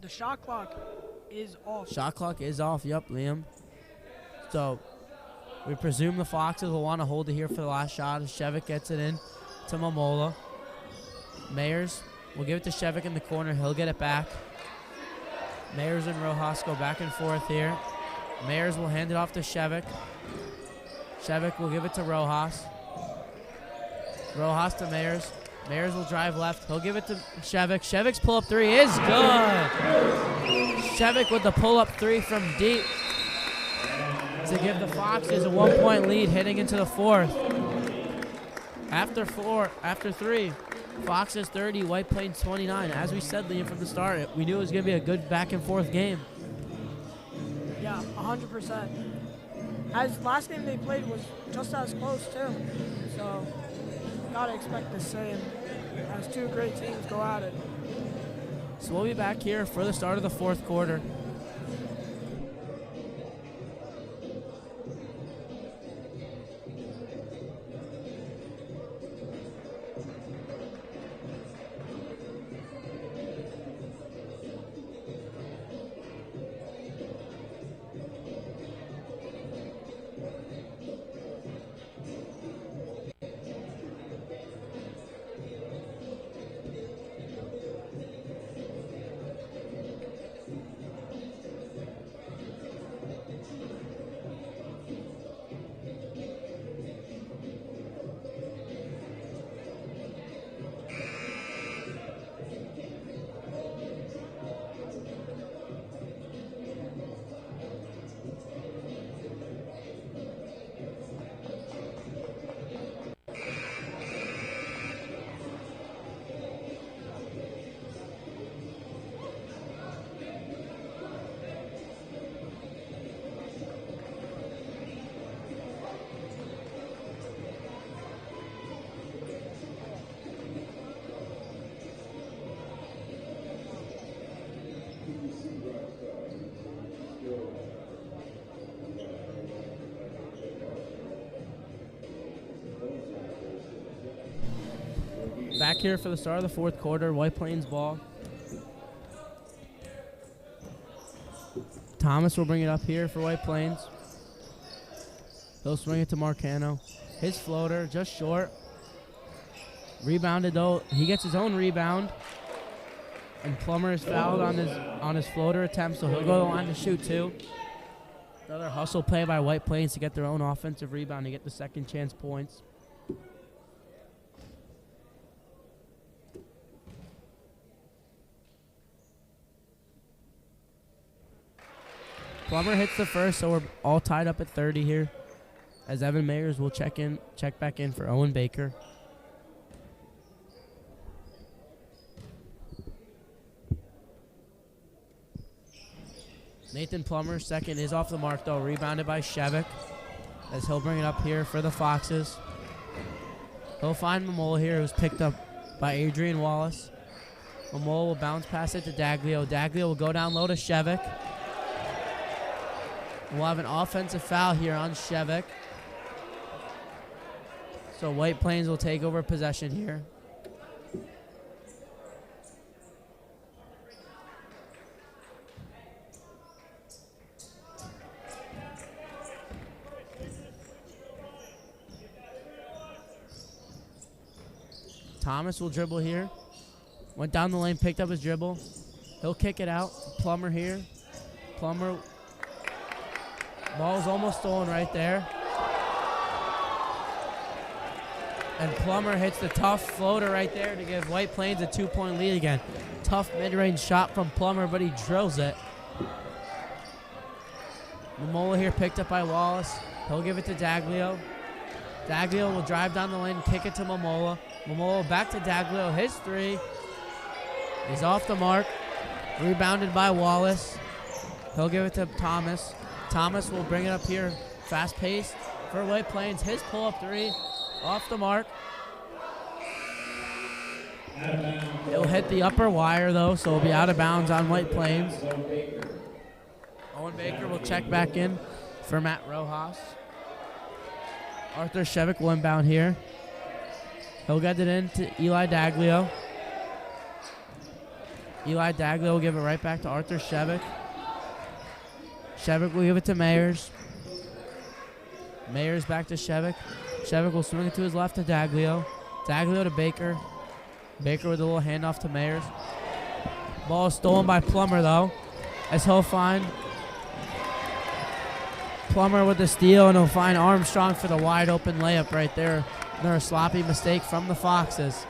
The shot clock is off. Shot clock is off, yep, Liam. So we presume the Foxes will want to hold it here for the last shot as Shevik gets it in to Momola. Mayers will give it to Shevik in the corner. He'll get it back. Mayers and Rojas go back and forth here. Mayers will hand it off to Shevik. Shevik will give it to Rojas. Rojas to Mayers. Mayers will drive left. He'll give it to Shevik. Shevik's pull-up 3 is good. Shevik with the pull-up 3 from deep to give the Foxes a 1-point lead heading into the fourth. After 3, Foxes 30, White Plains 29. As we said, Liam, from the start, we knew it was going to be a good back-and-forth game. Yeah, 100%. As last game they played was just as close, too. So, gotta expect the same as two great teams go at it. So we'll be back here for the start of the fourth quarter. back here for the start of the fourth quarter. White Plains ball. Thomas will bring it up here for White Plains. He'll swing it to Marcano. His floater just short. Rebounded though. He gets his own rebound. And Plummer is fouled on his floater attempt, so he'll go to the line to shoot two. Another hustle play by White Plains to get their own offensive rebound to get the second chance points. Plummer hits the first, so we're all tied up at 30 here. As Evan Mayers will check back in for Owen Baker. Nathan Plummer, second, is off the mark though, rebounded by Shevik. As he'll bring it up here for the Foxes. He'll find Momola here, who's picked up by Adrian Wallace. Momola will bounce pass it to Daglio. Daglio will go down low to Shevik. We'll have an offensive foul here on Shevik. So White Plains will take over possession here. Thomas will dribble here. Went down the lane, picked up his dribble. He'll kick it out. Plummer here. Plummer. Ball's almost stolen right there. And Plummer hits the tough floater right there to give White Plains a 2-point lead again. Tough mid-range shot from Plummer, but he drills it. Momola here picked up by Wallace. He'll give it to Daglio. Daglio will drive down the lane and kick it to Momola. Momola back to Daglio. His three is off the mark. Rebounded by Wallace. He'll give it to Thomas. Thomas will bring it up here. Fast-paced for White Plains. His pull-up three off the mark. It'll hit the upper wire, though, so it'll be out of bounds on White Plains. Owen Baker will check back in for Matt Rojas. Arthur Shevik will inbound here. He'll get it in to Eli Daglio. Eli Daglio will give it right back to Arthur Shevik. Shevik will give it to Mayers. Mayers back to Shevik. Shevik will swing it to his left to Daglio. Daglio to Baker. Baker with a little handoff to Mayers. Ball is stolen by Plummer, though, as he'll find Plummer with the steal, and he'll find Armstrong for the wide open layup right there. Another sloppy mistake from the Foxes.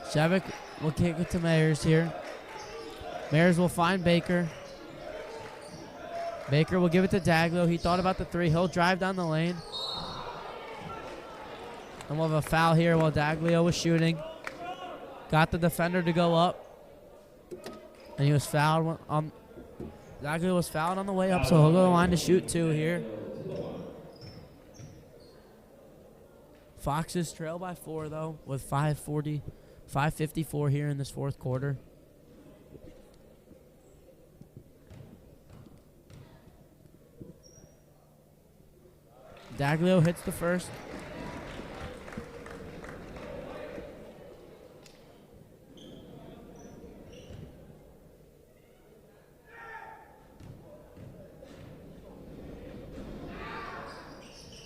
Shevik will kick it to Mayers here. Mayers will find Baker. Baker will give it to Daglio. He thought about the three. He'll drive down the lane. And we'll have a foul here while Daglio was shooting. Got the defender to go up. And he was fouled. Daglio was fouled on the way up, so he'll go to the line to shoot two here. Foxes trail by 4, though, with 5:54 here in this fourth quarter. Daglio hits the first.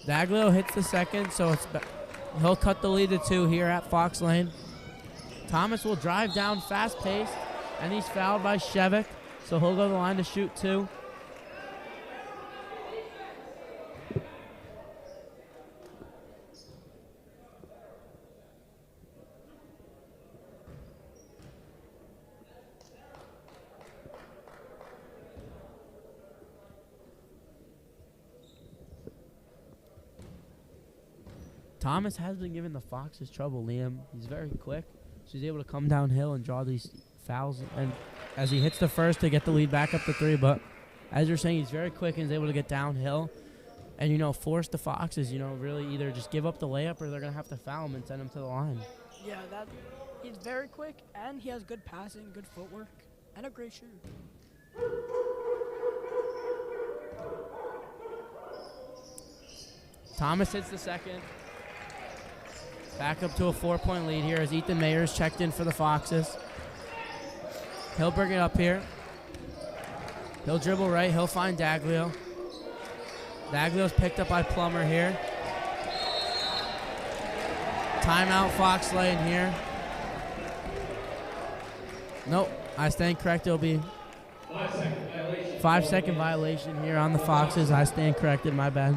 Daglio hits the second, so he'll cut the lead to 2 here at Fox Lane. Thomas will drive down fast-paced, and he's fouled by Shevik, so he'll go to the line to shoot 2. Thomas has been giving the Foxes trouble, Liam. He's very quick, so he's able to come downhill and draw these fouls. And as he hits the first to get the lead back up to 3, but as you're saying, he's very quick and is able to get downhill and, force the Foxes, really either just give up the layup or they're going to have to foul him and send him to the line. Yeah, he's very quick, and he has good passing, good footwork, and a great shooter. Thomas hits the second. Back up to a 4-point lead here as Ethan Mayers checked in for the Foxes. He'll bring it up here. He'll dribble right. He'll find Daglio. Daglio's picked up by Plummer here. Timeout Fox Lane here. Nope, I stand correct. It'll be 5-second violation here on the Foxes. I stand corrected, my bad.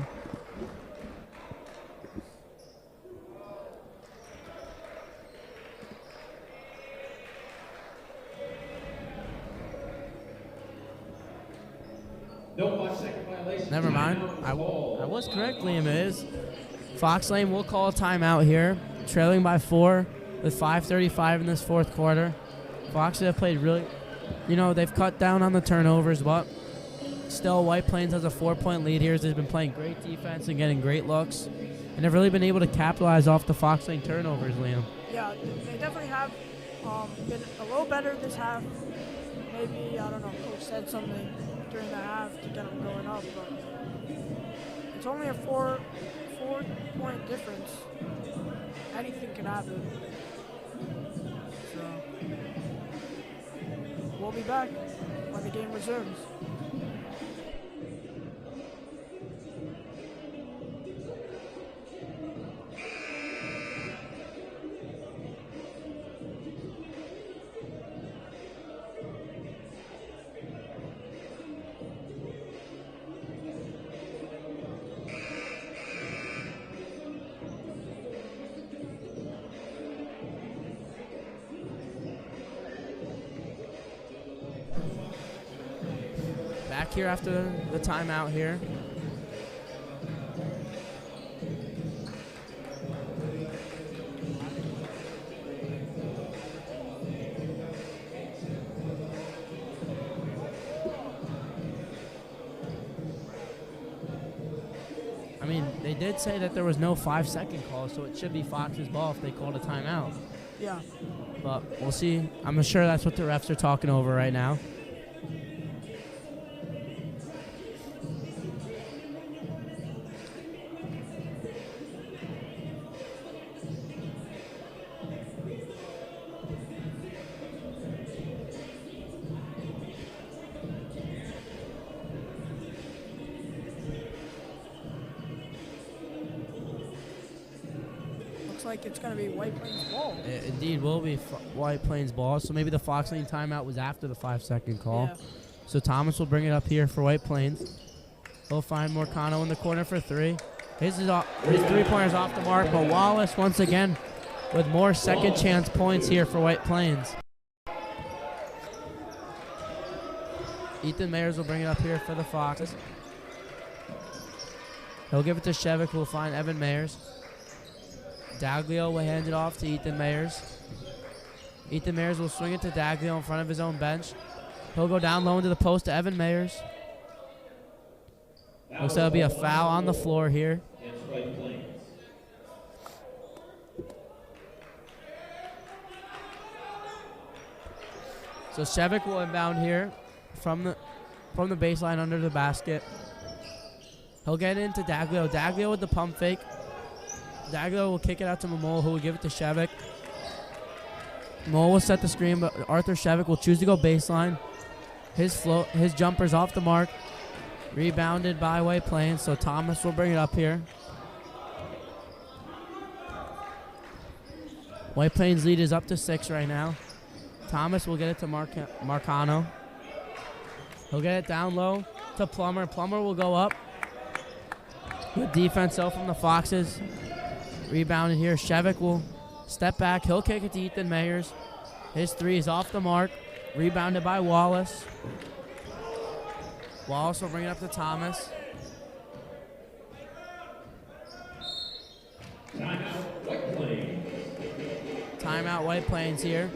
No 5-second violation. Never mind. I was correct, Liam. It is. Fox Lane will call a timeout here, trailing by 4 with 5:35 in this fourth quarter. Foxes have played really, they've cut down on the turnovers, but still White Plains has a 4-point lead here. They've been playing great defense and getting great looks, and they've really been able to capitalize off the Fox Lane turnovers, Liam. Yeah, they definitely have been a little better this half. Maybe, I don't know, Coach said something during the half to get them going up, but it's only a four-point difference. Anything can happen. So we'll be back when the game resumes. Back here after the timeout here. I mean, they did say that there was no 5-second call, so it should be Fox's ball if they called a timeout. Yeah. But we'll see. I'm sure that's what the refs are talking over right now. Like it's going to be White Plains ball. It indeed will be White Plains ball. So maybe the Fox Lane timeout was after the 5-second call. Yeah. So Thomas will bring it up here for White Plains. He'll find Morcano in the corner for 3. His 3-pointer's off the mark, but Wallace once again with more second chance points here for White Plains. Ethan Mayers will bring it up here for the Foxes. He'll give it to Shevik, who will find Evan Mayers. Daglio will hand it off to Ethan Mayers. Ethan Mayers will swing it to Daglio in front of his own bench. He'll go down low into the post to Evan Mayers. Looks like there'll be a foul on the floor here. So Shevik will inbound here from the baseline under the basket. He'll get into Daglio. Daglio with the pump fake. Daglio will kick it out to Mamol, who will give it to Shevik. Mamol will set the screen, but Arthur Shevik will choose to go baseline. His jumper's off the mark. Rebounded by White Plains, so Thomas will bring it up here. White Plains lead is up to 6 right now. Thomas will get it to Marcano. He'll get it down low to Plummer. Plummer will go up. Good defense though from the Foxes. Rebounded here. Shevik will step back. He'll kick it to Ethan Mayers. His 3 is off the mark. Rebounded by Wallace. Wallace will bring it up to Thomas. Timeout White Plains here.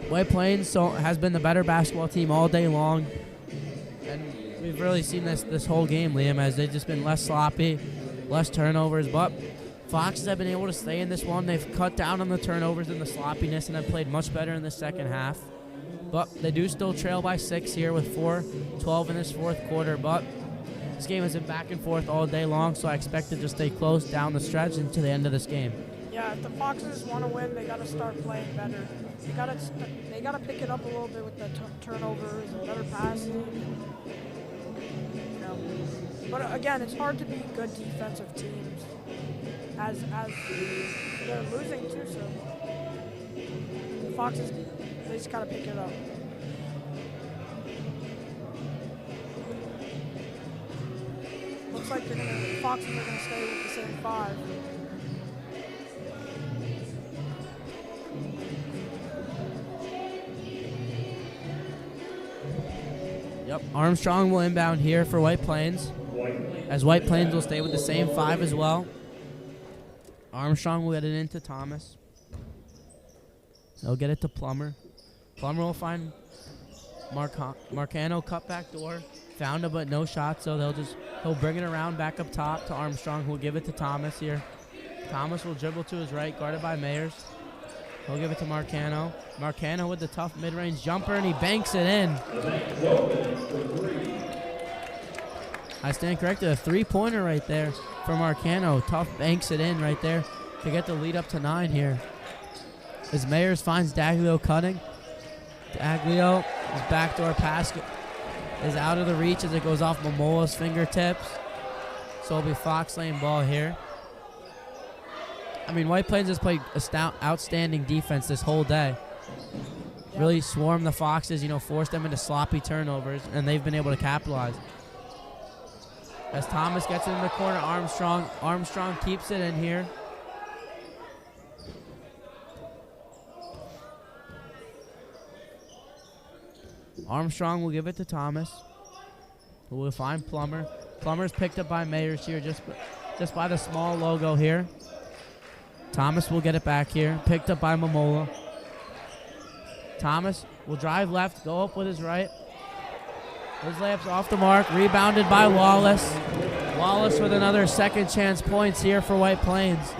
White Plains has been the better basketball team all day long. And we've really seen this whole game, Liam, as they've just been less sloppy, less turnovers. But Foxes have been able to stay in this one. They've cut down on the turnovers and the sloppiness and have played much better in the second half. But they do still trail by 6 here with 4:12 in this fourth quarter. But This game has been back and forth all day long, so I expect it to stay close down the stretch into the end of this game. Yeah, if the Foxes want to win, they got to start playing better. They got to pick it up a little bit with the turnovers and better passing. You know. But again, it's hard to beat good defensive teams as they're losing too. So the Foxes, they just got to pick it up. Looks like the Foxes are going to stay with the same 5. Yep, Armstrong will inbound here for White Plains, as White Plains will stay with the same 5 as well. Armstrong will get it into Thomas. They'll get it to Plummer. Plummer will find Marcano cut back door. Found him, but no shot, so he'll bring it around back up top to Armstrong, who will give it to Thomas here. Thomas will dribble to his right, guarded by Mayers. He'll give it to Marcano. Marcano with the tough mid-range jumper, and he banks it in. I stand corrected, a 3-pointer right there for Marcano. Tough banks it in right there to get the lead up to 9 here. As Mayers finds Daglio cutting. Daglio, his backdoor pass is out of the reach as it goes off Momola's fingertips. So it'll be Fox Lane ball here. I mean, White Plains has played outstanding defense this whole day. Yep. Really swarmed the Foxes, forced them into sloppy turnovers, and they've been able to capitalize. As Thomas gets it in the corner, Armstrong keeps it in here. Armstrong will give it to Thomas, who will find Plummer. Plummer's picked up by Mayers here, just by the small logo here. Thomas will get it back here, picked up by Momola. Thomas will drive left, go up with his right. His layup's off the mark, rebounded by Wallace. Wallace with another second chance points here for White Plains,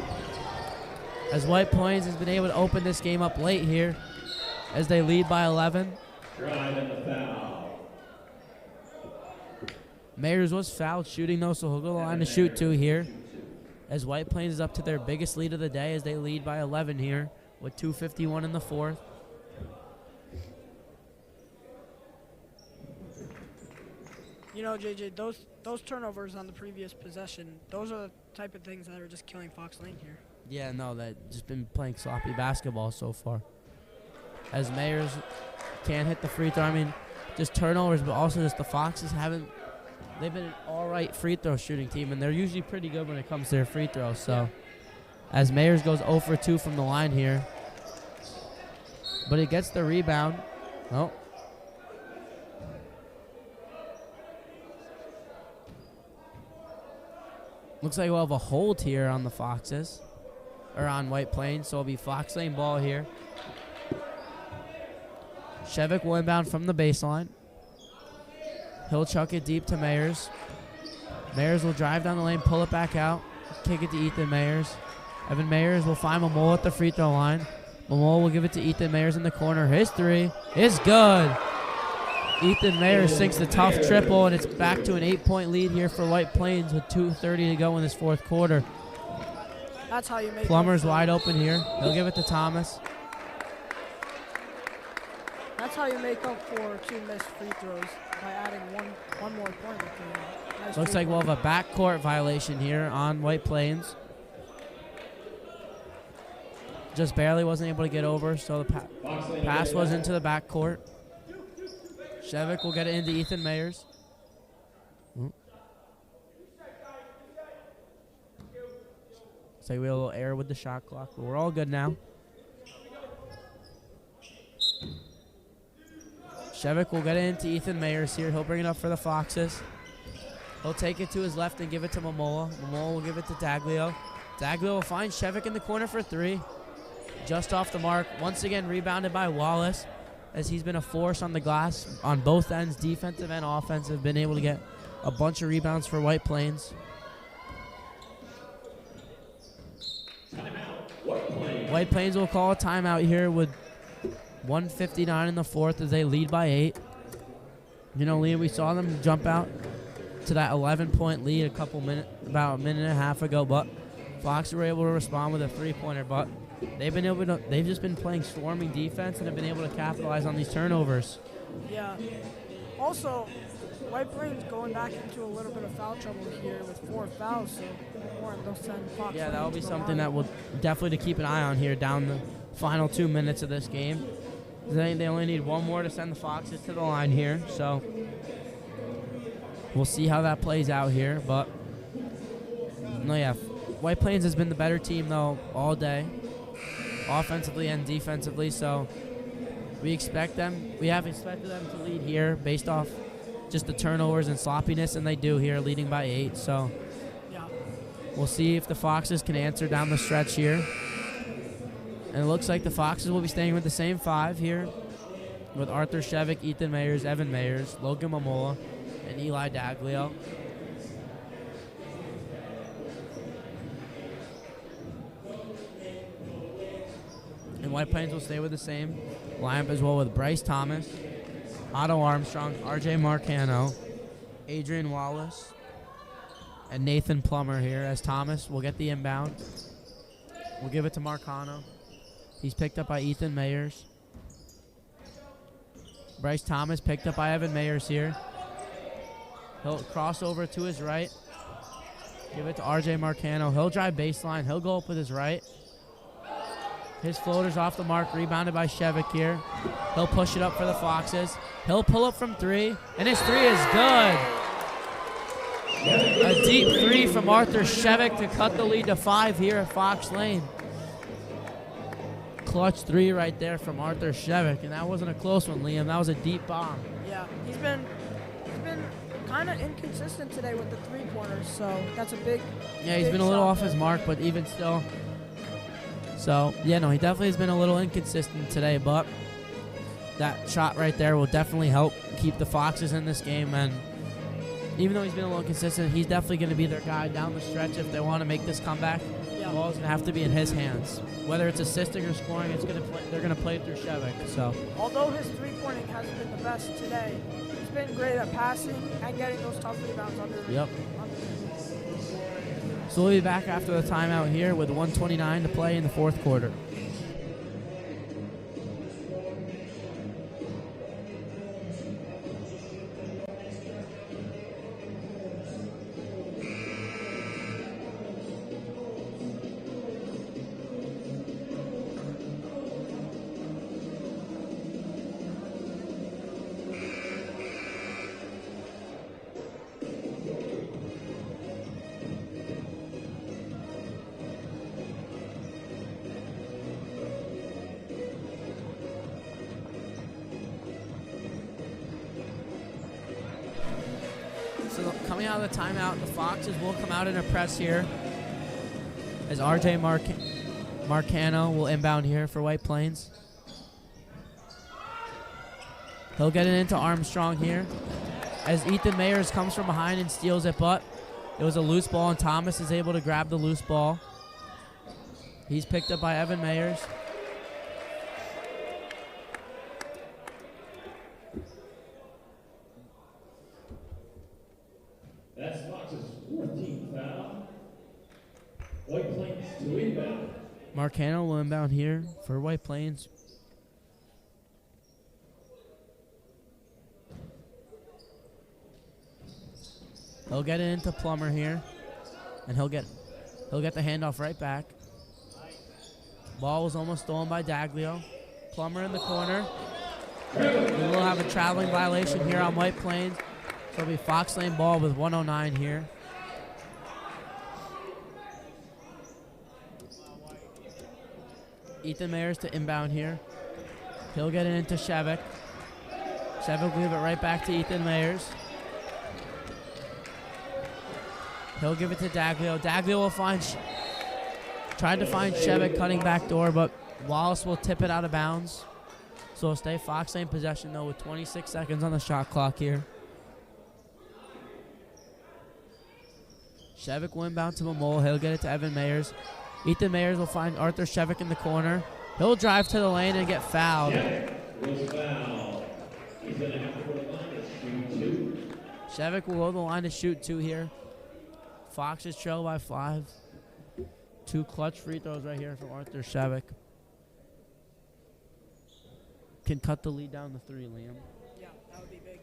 as White Plains has been able to open this game up late here as they lead by 11. Drive and the foul. Mayers was fouled shooting though, so he'll go to the line to shoot 2 here. As White Plains is up to their biggest lead of the day as they lead by 11 here with 2:51 in the 4th. JJ, those turnovers on the previous possession, those are the type of things that are just killing Fox Lane here. Yeah, no, they've just been playing sloppy basketball so far. As Mayers can't hit the free throw. I mean, just turnovers, but also just the Foxes they've been an all right free throw shooting team, and they're usually pretty good when it comes to their free throws. So, as Mayers goes 0 for 2 from the line here, but he gets the rebound. Oh. Looks like we'll have a hold here on the Foxes, or on White Plains, so it'll be Fox Lane ball here. Shevik will inbound from the baseline. He'll chuck it deep to Mayers. Mayers will drive down the lane, pull it back out, kick it to Ethan Mayers. Evan Mayers will find Momola at the free throw line. Momola will give it to Ethan Mayers in the corner. His 3 is good. Ethan Mayers sinks the tough triple, and it's back to an 8-point lead here for White Plains with 2:30 to go in this 4th quarter. That's how you make Plummer's wide open here. He'll give it to Thomas. That's how you make up for 2 missed free throws, by adding one more point. Nice. Looks like we'll have a backcourt violation here on White Plains. Just barely wasn't able to get over, so the pass was into the backcourt. Shevik will get it into Ethan Mayers. Looks like we have a little error with the shot clock, but we're all good now. Shevik will get it into Ethan Mayers here. He'll bring it up for the Foxes. He'll take it to his left and give it to Momola. Momola will give it to Daglio. Daglio will find Shevik in the corner for 3. Just off the mark. Once again rebounded by Wallace, as he's been a force on the glass on both ends, defensive and offensive. Been able to get a bunch of rebounds for White Plains. White Plains will call a timeout here with 1:59 in the 4th as they lead by 8. Liam, we saw them jump out to that 11-point lead about a minute and a half ago, but Fox were able to respond with a 3-pointer. But they've just been playing swarming defense and have been able to capitalize on these turnovers. Yeah. Also, White Plains going back into a little bit of foul trouble here with 4 fouls, so Warren, they'll send Fox. Yeah, that will be something that we'll definitely to keep an eye on here down the final 2 minutes of this game. They only need one more to send the Foxes to the line here, so we'll see how that plays out here. But no, yeah, White Plains has been the better team though all day, offensively and defensively. So we have expected them to lead here based off just the turnovers and sloppiness, and they do here, leading by 8. So Yeah. we'll see if the Foxes can answer down the stretch here. And it looks like the Foxes will be staying with the same 5 here, with Arthur Shevik, Ethan Mayers, Evan Mayers, Logan Momola, and Eli Daglio. And White Plains will stay with the same lineup as well, with Bryce Thomas, Otto Armstrong, RJ Marcano, Adrian Wallace, and Nathan Plummer here, as Thomas will get the inbound. We'll give it to Marcano. He's picked up by Ethan Mayers. Bryce Thomas picked up by Evan Mayers here. He'll cross over to his right. Give it to RJ Marcano. He'll drive baseline. He'll go up with his right. His floater's off the mark, rebounded by Shevik here. He'll push it up for the Foxes. He'll pull up from 3, and his 3 is good. A deep 3 from Arthur Shevik to cut the lead to 5 here at Fox Lane. Clutch 3 right there from Arthur Shevik, and that wasn't a close one, Liam. That was a deep bomb. Yeah, he's been kind of inconsistent today with the 3-pointers, so that's a big. Yeah, he's big been a little shot off his mark, but even still. So, yeah, no, he definitely has been a little inconsistent today, but that shot right there will definitely help keep the Foxes in this game. And even though he's been a little inconsistent, he's definitely going to be their guy down the stretch if they want to make this comeback. Yeah. The ball's going to have to be in his hands. Whether it's assisting or scoring, they're going to play it through Shevik. So, Although his 3-pointing hasn't been the best today, he's been great at passing and getting those tough rebounds under. Yep. So we'll be back after the timeout here with 1:29 to play in the 4th quarter. So coming out of the timeout, the Foxes will come out in a press here as RJ Marcano will inbound here for White Plains. He'll get it into Armstrong here as Ethan Mayers comes from behind and steals it, but it was a loose ball, and Thomas is able to grab the loose ball. He's picked up by Evan Mayers. That's Fox's 14th foul. White Plains to inbound. Marcano will inbound here for White Plains. He'll get it into Plummer here, and he'll get the handoff right back. Ball was almost stolen by Daglio. Plummer in the corner. We will have a traveling violation here on White Plains. So it'll be Fox Lane ball with 1:09 here. Ethan Mayers to inbound here. He'll get it into Shevik. Shevik will give it right back to Ethan Mayers. He'll give it to Daglio. Daglio will tried to find Shevik cutting back door, but Wallace will tip it out of bounds. So it'll stay Fox Lane possession though with 26 seconds on the shot clock here. Shevik will inbound to Momola. He'll get it to Evan Mayers. Ethan Mayers will find Arthur Shevik in the corner. He'll drive to the lane and get fouled. Shevik was fouled. He's going to have to put a line of shoot 2. Shevick will go to the line to shoot 2 here. Foxes trail by 5. 2 clutch free throws right here from Arthur Shevick. Can cut the lead down to 3, Liam. Yeah, that would be big.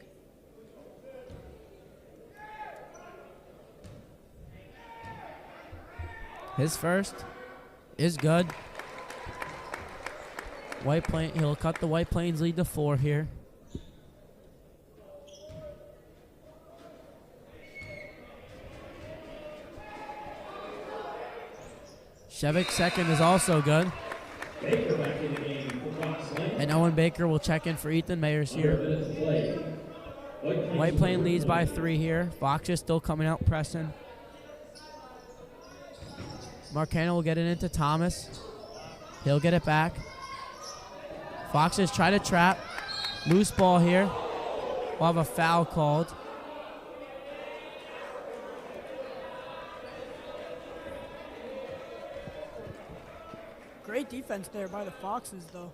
His first is good. He'll cut the White Plains lead to 4 here. Shevick's second is also good. Baker back in the game for Fox Lane. And Owen Baker will check in for Ethan Mayers here. White Plains leads by 3 here. Foxes still coming out pressing. Marcano will get it into Thomas. He'll get it back. Foxes try to trap. Loose ball here. We'll have a foul called. Great defense there by the Foxes, though.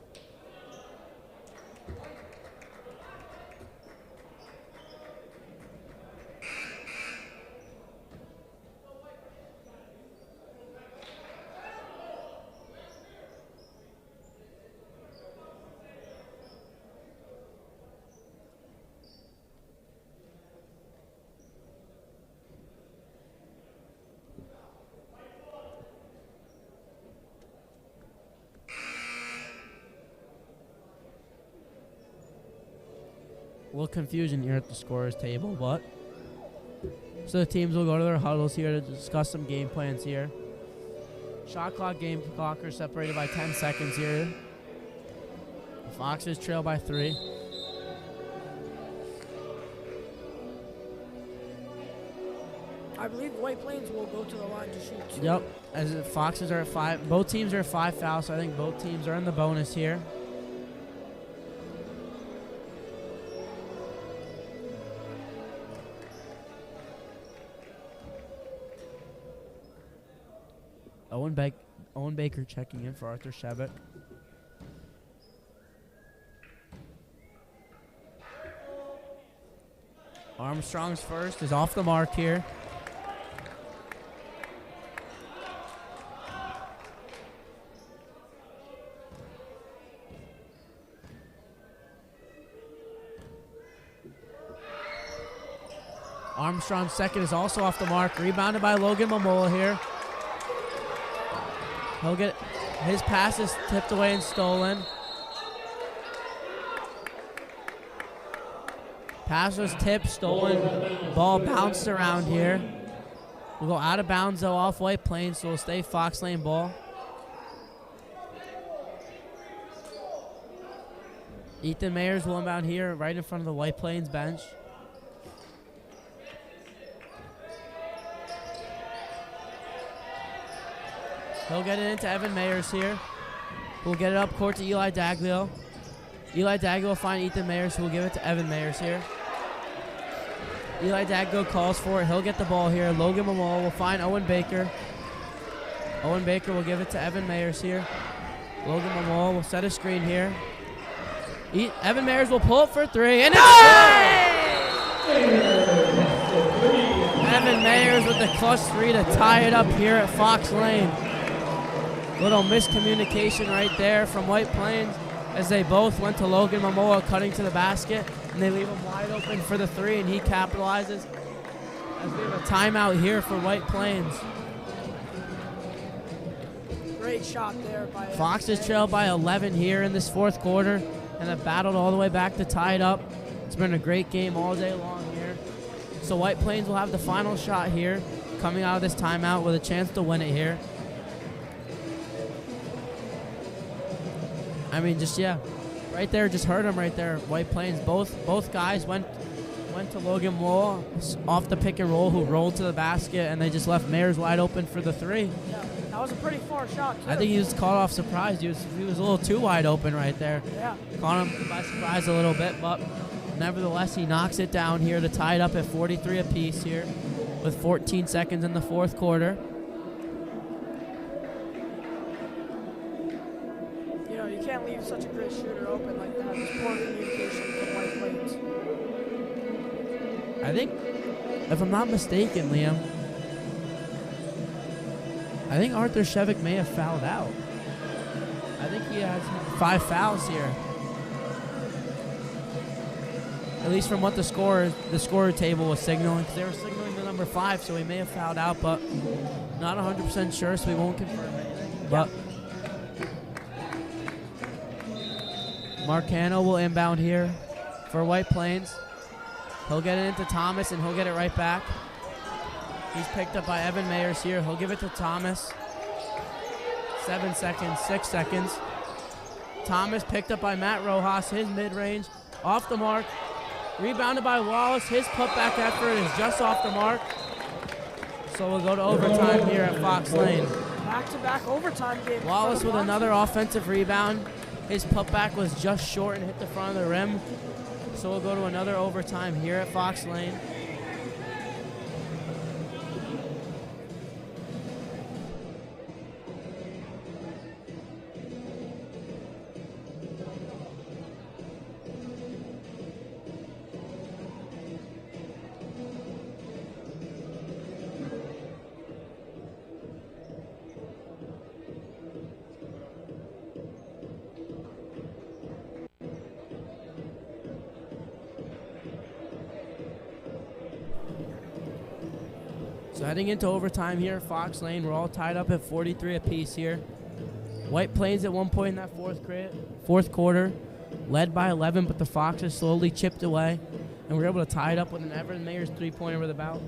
A little confusion here at the scorer's table, but so the teams will go to their huddles here to discuss some game plans here. Shot clock, game clock are separated by 10 seconds here. The Foxes trail by 3. I believe White Plains will go to the line to shoot 2. Yep, as the Foxes are at 5. Both teams are at 5 fouls, so I think both teams are in the bonus here. Owen Baker checking in for Arthur Shevick. Armstrong's first is off the mark here. Armstrong's second is also off the mark. Rebounded by Logan Momola here. He'll get his pass is tipped away and stolen. Pass was tipped, stolen. Ball bounced around here. We'll go out of bounds though off White Plains, so we'll stay Fox Lane ball. Ethan Mayers will inbound here right in front of the White Plains bench. He'll get it into Evan Mayers here. We'll get it up court to Eli Daglio. Eli Daglio will find Ethan Mayers, who will give it to Evan Mayers here. Eli Daglio calls for it. He'll get the ball here. Logan Momola will find Owen Baker. Owen Baker will give it to Evan Mayers here. Logan Momola will set a screen here. Evan Mayers will pull it for 3, and it's good! Evan Mayers with the clutch 3 to tie it up here at Fox Lane. Little miscommunication right there from White Plains as they both went to Logan Momola cutting to the basket, and they leave him wide open for the 3, and he capitalizes as we have a timeout here for White Plains. Great shot there by Foxes trail by 11 here in this 4th quarter, and have battled all the way back to tie it up. It's been a great game all day long here. So White Plains will have the final shot here, coming out of this timeout with a chance to win it here. I mean, right there, just heard him right there. White Plains, both guys went to Logan Moore off the pick and roll, who rolled to the basket, and they just left Mayers wide open for the 3. Yeah, that was a pretty far shot, too. I think he was caught off surprise. He was a little too wide open right there. Yeah. Caught him by surprise a little bit, but nevertheless, he knocks it down here to tie it up at 43 apiece here with 14 seconds in the 4th quarter. You know, you can't leave such a great shooter open like that. It's poor communication from White Plains. I think, if I'm not mistaken, Liam, I think Arthur Shevik may have fouled out. I think he has 5 fouls here. At least from what the scorer table was signaling, because they were signaling the number 5, so he may have fouled out, but not 100% sure, so we won't confirm anything. But Marcano will inbound here for White Plains. He'll get it into Thomas, and he'll get it right back. He's picked up by Evan Mayers here. He'll give it to Thomas. 7 seconds, 6 seconds. Thomas picked up by Matt Rojas. His mid-range off the mark. Rebounded by Wallace. His putback effort is just off the mark. So we'll go to overtime here at Fox Lane. Back-to-back overtime game. Wallace with another offensive rebound. His putback was just short and hit the front of the rim. So we'll go to another overtime here at Fox Lane. So heading into overtime here at Fox Lane, we're all tied up at 43 apiece here. White Plains at one point in that fourth quarter, led by 11, but the Foxes slowly chipped away, and we were able to tie it up with an Evan Mayers three-pointer with about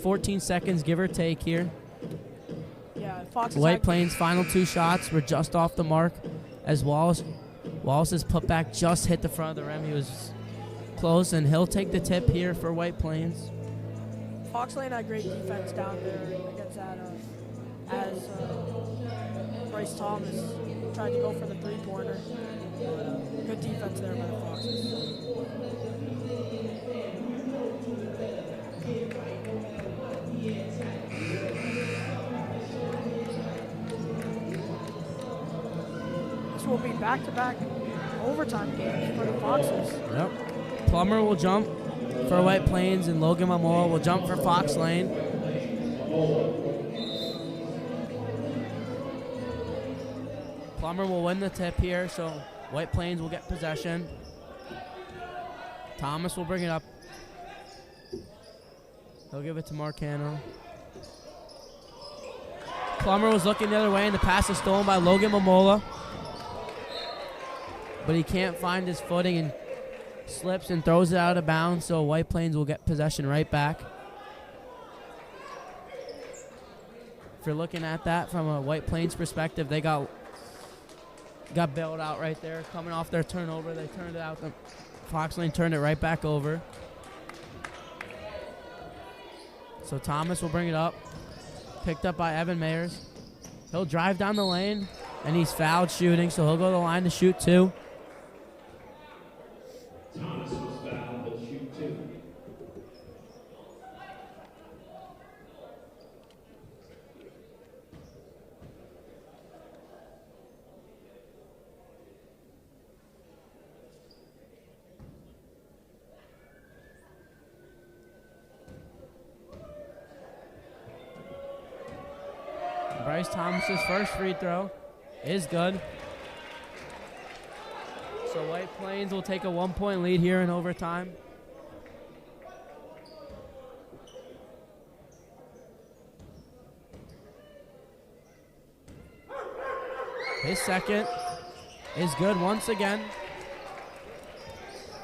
14 seconds, give or take here. Yeah, Foxes. White Plains' final 2 shots were just off the mark, as Wallace's putback just hit the front of the rim. He was close, and he'll take the tip here for White Plains. Fox Lane had great defense down there against that as Bryce Thomas tried to go for the three-pointer. Good defense there by the Foxes. This will be back-to-back overtime games for the Foxes. Yep. Plummer will jump for White Plains, and Logan Momoa will jump for Fox Lane. Plummer will win the tip here, so White Plains will get possession. Thomas will bring it up. He'll give it to Marcano. Plummer was looking the other way, and the pass is stolen by Logan Momola. But he can't find his footing and slips and throws it out of bounds, so White Plains will get possession right back. If you're looking at that from a White Plains perspective, they got bailed out right there. Coming off their turnover, they turned it out. The Fox Lane turned it right back over. So Thomas will bring it up. Picked up by Evan Mayers. He'll drive down the lane, and he's fouled shooting, so he'll go to the line to shoot 2. Thomas was fouled, but shoot 2. Bryce Thomas's first free throw is good. So White Plains will take a 1-point lead here in overtime. His second is good once again.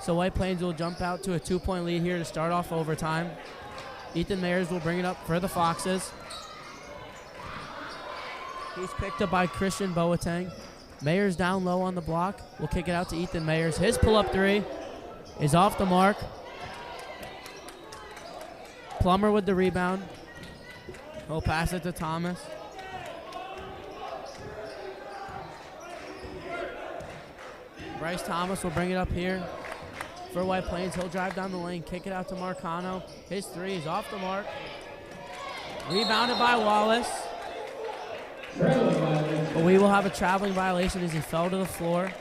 So White Plains will jump out to a 2-point lead here to start off overtime. Ethan Mayers will bring it up for the Foxes. He's picked up by Christian Boateng. Mayers down low on the block. We'll kick it out to Ethan Mayers. His pull-up 3 is off the mark. Plummer with the rebound. He'll pass it to Thomas. Bryce Thomas will bring it up here for White Plains. He'll drive down the lane, kick it out to Marcano. His 3 is off the mark. Rebounded by Wallace. But we will have a traveling violation as he fell to the floor.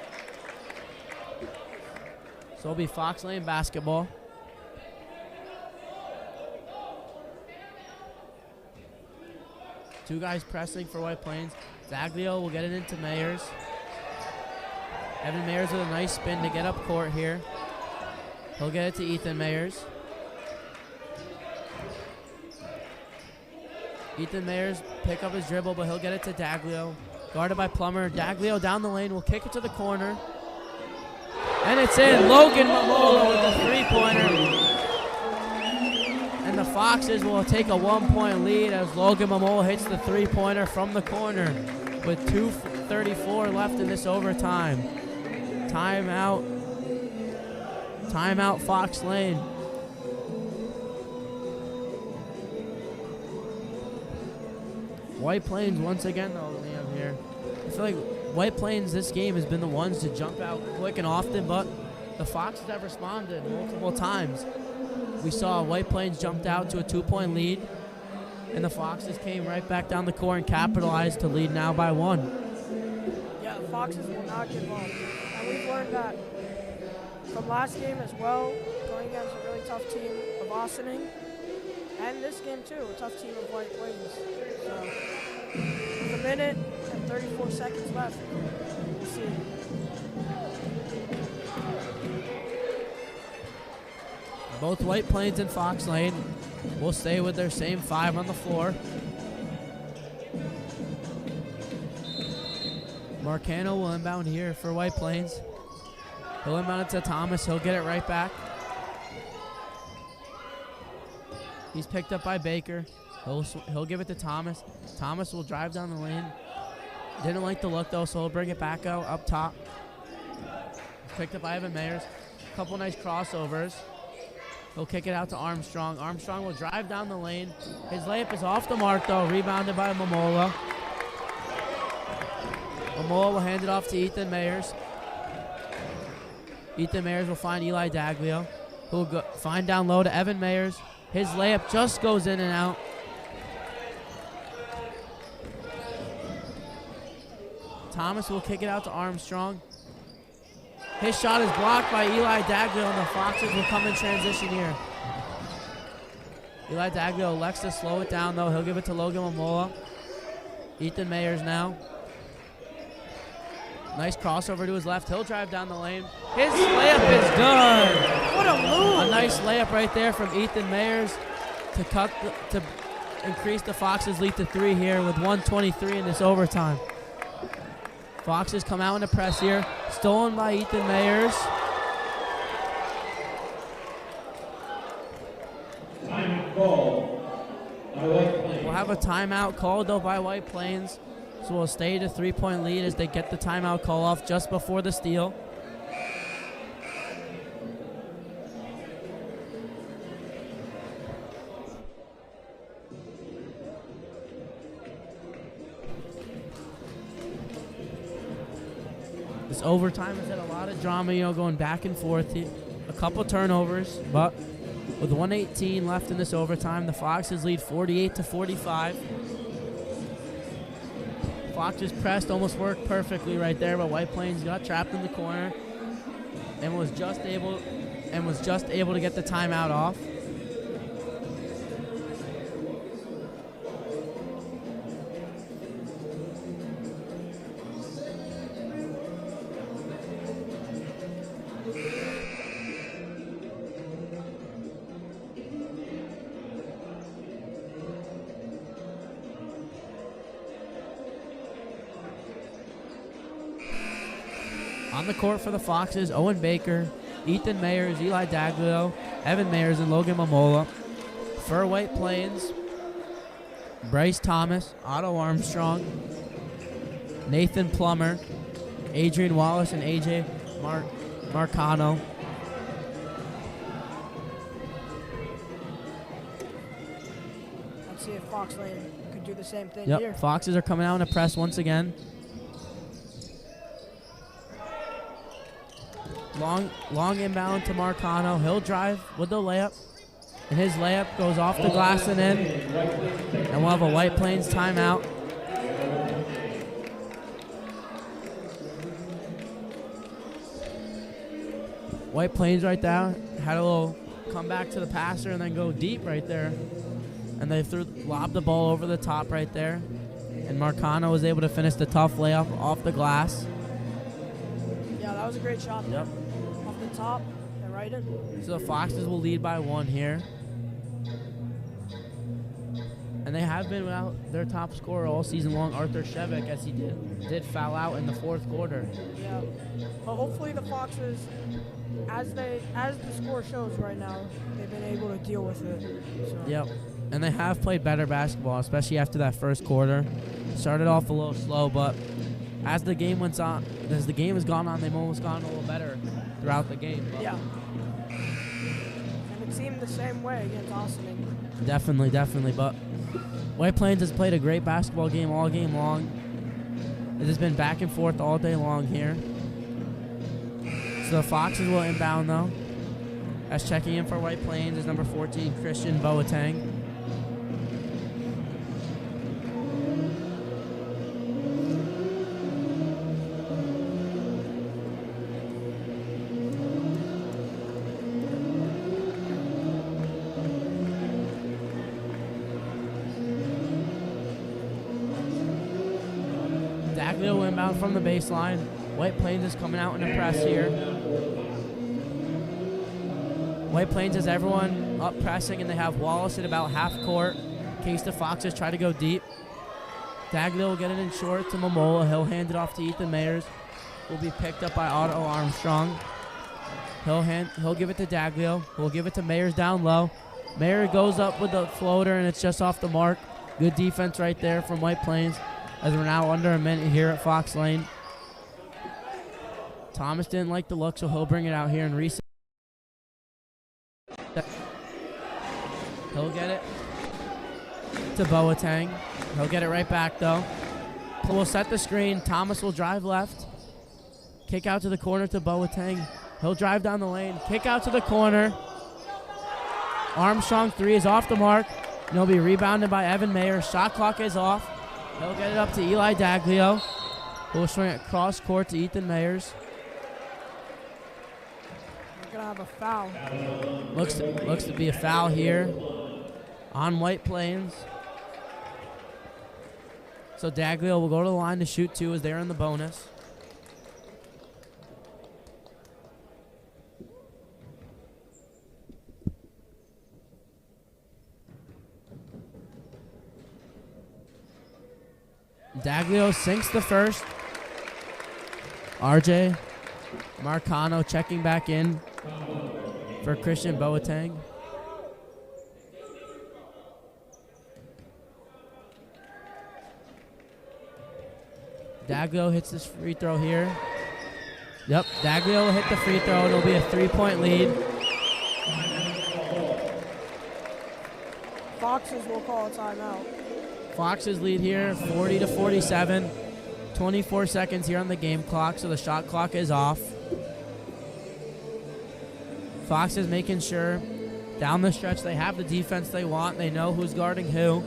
So it'll be Fox Lane basketball. Two guys pressing for White Plains. Zaglio will get it into Mayers. Evan Mayers with a nice spin to get up court here. He'll get it to Ethan Mayers. Ethan Mayers pick up his dribble, but he'll get it to Daglio. Guarded by Plummer. Daglio down the lane will kick it to the corner. And it's in. Logan Mamola with the three-pointer. And the Foxes will take a 1-point lead as Logan Mamola hits the three-pointer from the corner with 2:34 left in this overtime. Timeout. Timeout, Fox Lane. White Plains once again, though, Liam here. I feel like White Plains this game has been the ones to jump out quick and often, but the Foxes have responded multiple times. We saw White Plains jumped out to a 2-point lead, and the Foxes came right back down the court and capitalized to lead now by 1. Yeah, the Foxes will not give up. And we've learned that from last game as well, going against a really tough team of Ossining. And this game too, a tough team of White Plains. So, with a minute and 34 seconds left, we'll see. Both White Plains and Fox Lane will stay with their same 5 on the floor. Marcano will inbound here for White Plains. He'll inbound it to Thomas. He'll get it right back. He's picked up by Baker. He'll give it to Thomas. Thomas will drive down the lane. Didn't like the look, though, so he'll bring it back out up top. Picked up by Evan Mayers. Couple nice crossovers. He'll kick it out to Armstrong. Armstrong will drive down the lane. His layup is off the mark, though. Rebounded by Mamola. Mamola will hand it off to Ethan Mayers. Ethan Mayers will find Eli Daglio, who will find down low to Evan Mayers. His layup just goes in and out. Thomas will kick it out to Armstrong. His shot is blocked by Eli Daglio, and the Foxes will come in transition here. Eli Daglio elects to slow it down, though. He'll give it to Logan Mamola. Ethan Mayers now. Nice crossover to his left. He'll drive down the lane. His layup is good. What a move! A nice layup right there from Ethan Mayers to increase the Foxes' lead to 3 here with 1:23 in this overtime. Foxes come out in the press here. Stolen by Ethan Mayers. Time called by White Plains. We'll have a timeout called, though, by White Plains. So we'll stay to 3-point lead as they get the timeout call off just before the steal. This overtime has had a lot of drama, going back and forth. A couple turnovers, but with 1:18 left in this overtime, the Foxes lead 48-45. Foxes pressed, almost worked perfectly right there, but White Plains got trapped in the corner and was just able to get the timeout off. On the court for the Foxes, Owen Baker, Ethan Mayers, Eli Daglio, Evan Mayers, and Logan Mamola. For White Plains, Bryce Thomas, Otto Armstrong, Nathan Plummer, Adrian Wallace, and AJ Marcano. Let's see if Fox Lane could do the same thing Yep, here. Foxes are coming out in a press once again. Long inbound to Marcano. He'll drive with the layup. And his layup goes off the glass and in. And we'll have a White Plains timeout. White Plains right there had a little come back to the passer and then go deep right there. and they lobbed the ball over the top right there. And Marcano was able to finish the tough layup off the glass. Yeah, that was a great shot. Yep. Off the top and right in. So the Foxes will lead by 1 here. And they have been without their top scorer all season long, Arthur Shevik, as he did foul out in the 4th quarter. Yeah. But hopefully the Foxes, as the score shows right now, they've been able to deal with it. So. Yep. And they have played better basketball, especially after that 1st quarter. Started off a little slow, but as the game has gone on, they've almost gotten a little better throughout the game. But Yeah. And it seemed the same way against Austin. Definitely. But White Plains has played a great basketball game all game long. It has been back and forth all day long here. So the Foxes will inbound, though. As checking in for White Plains is number 14, Christian Boateng. Daglio inbound from the baseline. White Plains is coming out in a press here. White Plains has everyone up pressing, and they have Wallace at about half court in case the Foxes try to go deep. Daglio will get it in short to Momola. He'll hand it off to Ethan Mayers. Will be picked up by Otto Armstrong. He'll give it to Daglio. We'll give it to Mayers down low. Mayer goes up with the floater, and it's just off the mark. Good defense right there from White Plains, as we're now under a minute here at Fox Lane. Thomas didn't like the look, so he'll bring it out here and reset. He'll get it to Boateng. He'll get it right back, though. We'll set the screen. Thomas will drive left. Kick out to the corner to Boateng. He'll drive down the lane. Kick out to the corner. Armstrong 3 is off the mark. And he'll be rebounded by Evan Mayer. Shot clock is off. He'll get it up to Eli Daglio, who will swing it cross court to Ethan Mayers. We're going to have a foul. Looks to be a foul here on White Plains. So Daglio will go to the line to shoot 2 as they're in the bonus. Daglio sinks the first. RJ Marcano checking back in for Christian Boateng. Daglio hits this free throw here. Yep, Daglio will hit the free throw. It'll be a 3-point lead. Foxes will call a timeout. Foxes lead here, 40-47. 24 seconds here on the game clock, so the shot clock is off. Foxes making sure down the stretch they have the defense they want. They know who's guarding who.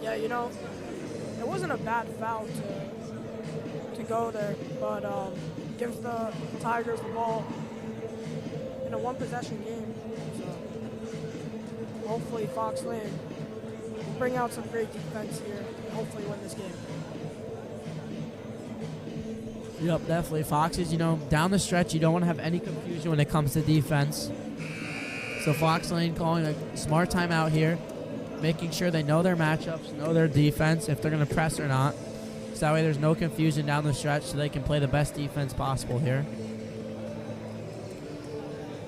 Yeah, you know, it wasn't a bad foul to go there, but gives the Tigers the ball in a one-possession game. So hopefully Fox Lane will bring out some great defense here and hopefully win this game. Yep, definitely. Foxes, you know, down the stretch, you don't want to have any confusion when it comes to defense. So Fox Lane calling a smart timeout here, making sure they know their matchups, know their defense, if they're going to press or not. So that way there's no confusion down the stretch so they can play the best defense possible here.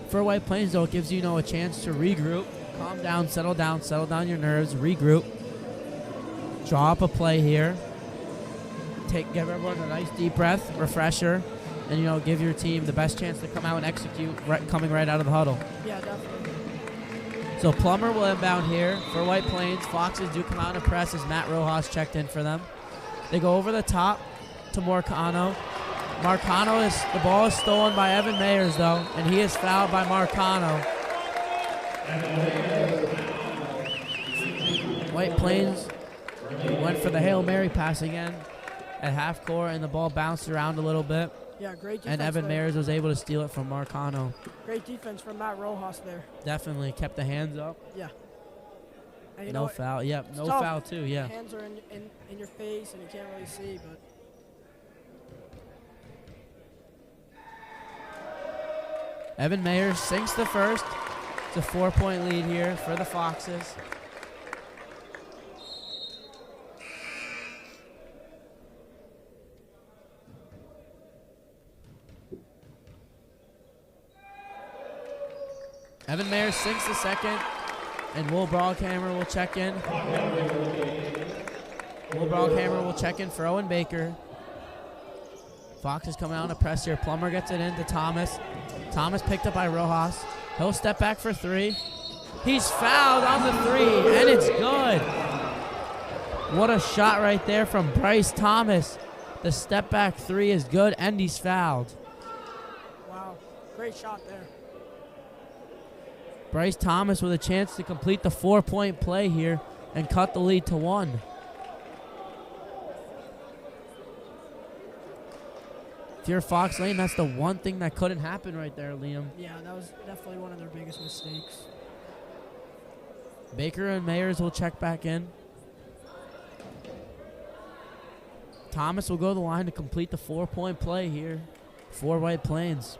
For White Plains, though, it gives you, a chance to regroup, calm down, settle down your nerves, regroup, draw up a play here. Give everyone a nice deep breath, refresher, and give your team the best chance to come out and execute coming right out of the huddle. Yeah, definitely. So Plummer will inbound here for White Plains. Foxes do come out and press as Matt Rojas checked in for them. They go over the top to Marcano. The ball is stolen by Evan Mayers though, and he is fouled by Marcano. White Plains went for the Hail Mary pass again at half court, and the ball bounced around a little bit. Yeah, great defense. And Evan Mayers was able to steal it from Marcano. Great defense from Matt Rojas there. Definitely kept the hands up. Yeah. And you No know, foul. Yep, it's no tough. foul too. Yeah. Hands are in your face and you can't really see, but Evan Mayers sinks the first. It's a 4-point lead here for the Foxes. Evan Mayers sinks the second, and Will Brockhammer will check in. Will Brockhammer will check in for Owen Baker. Foxes coming out on a press here. Plummer gets it into Thomas. Thomas picked up by Rojas. He'll step back for three. He's fouled on the three, and it's good. What a shot right there from Bryce Thomas. The step back three is good, and he's fouled. wow, great shot there. Bryce Thomas with a chance to complete the 4-point play here and cut the lead to 1. If you're Fox Lane, that's the one thing that couldn't happen right there, Liam. Yeah, that was definitely one of their biggest mistakes. Baker and Mayers will check back in. Thomas will go to the line to complete the 4-point play here for White Plains.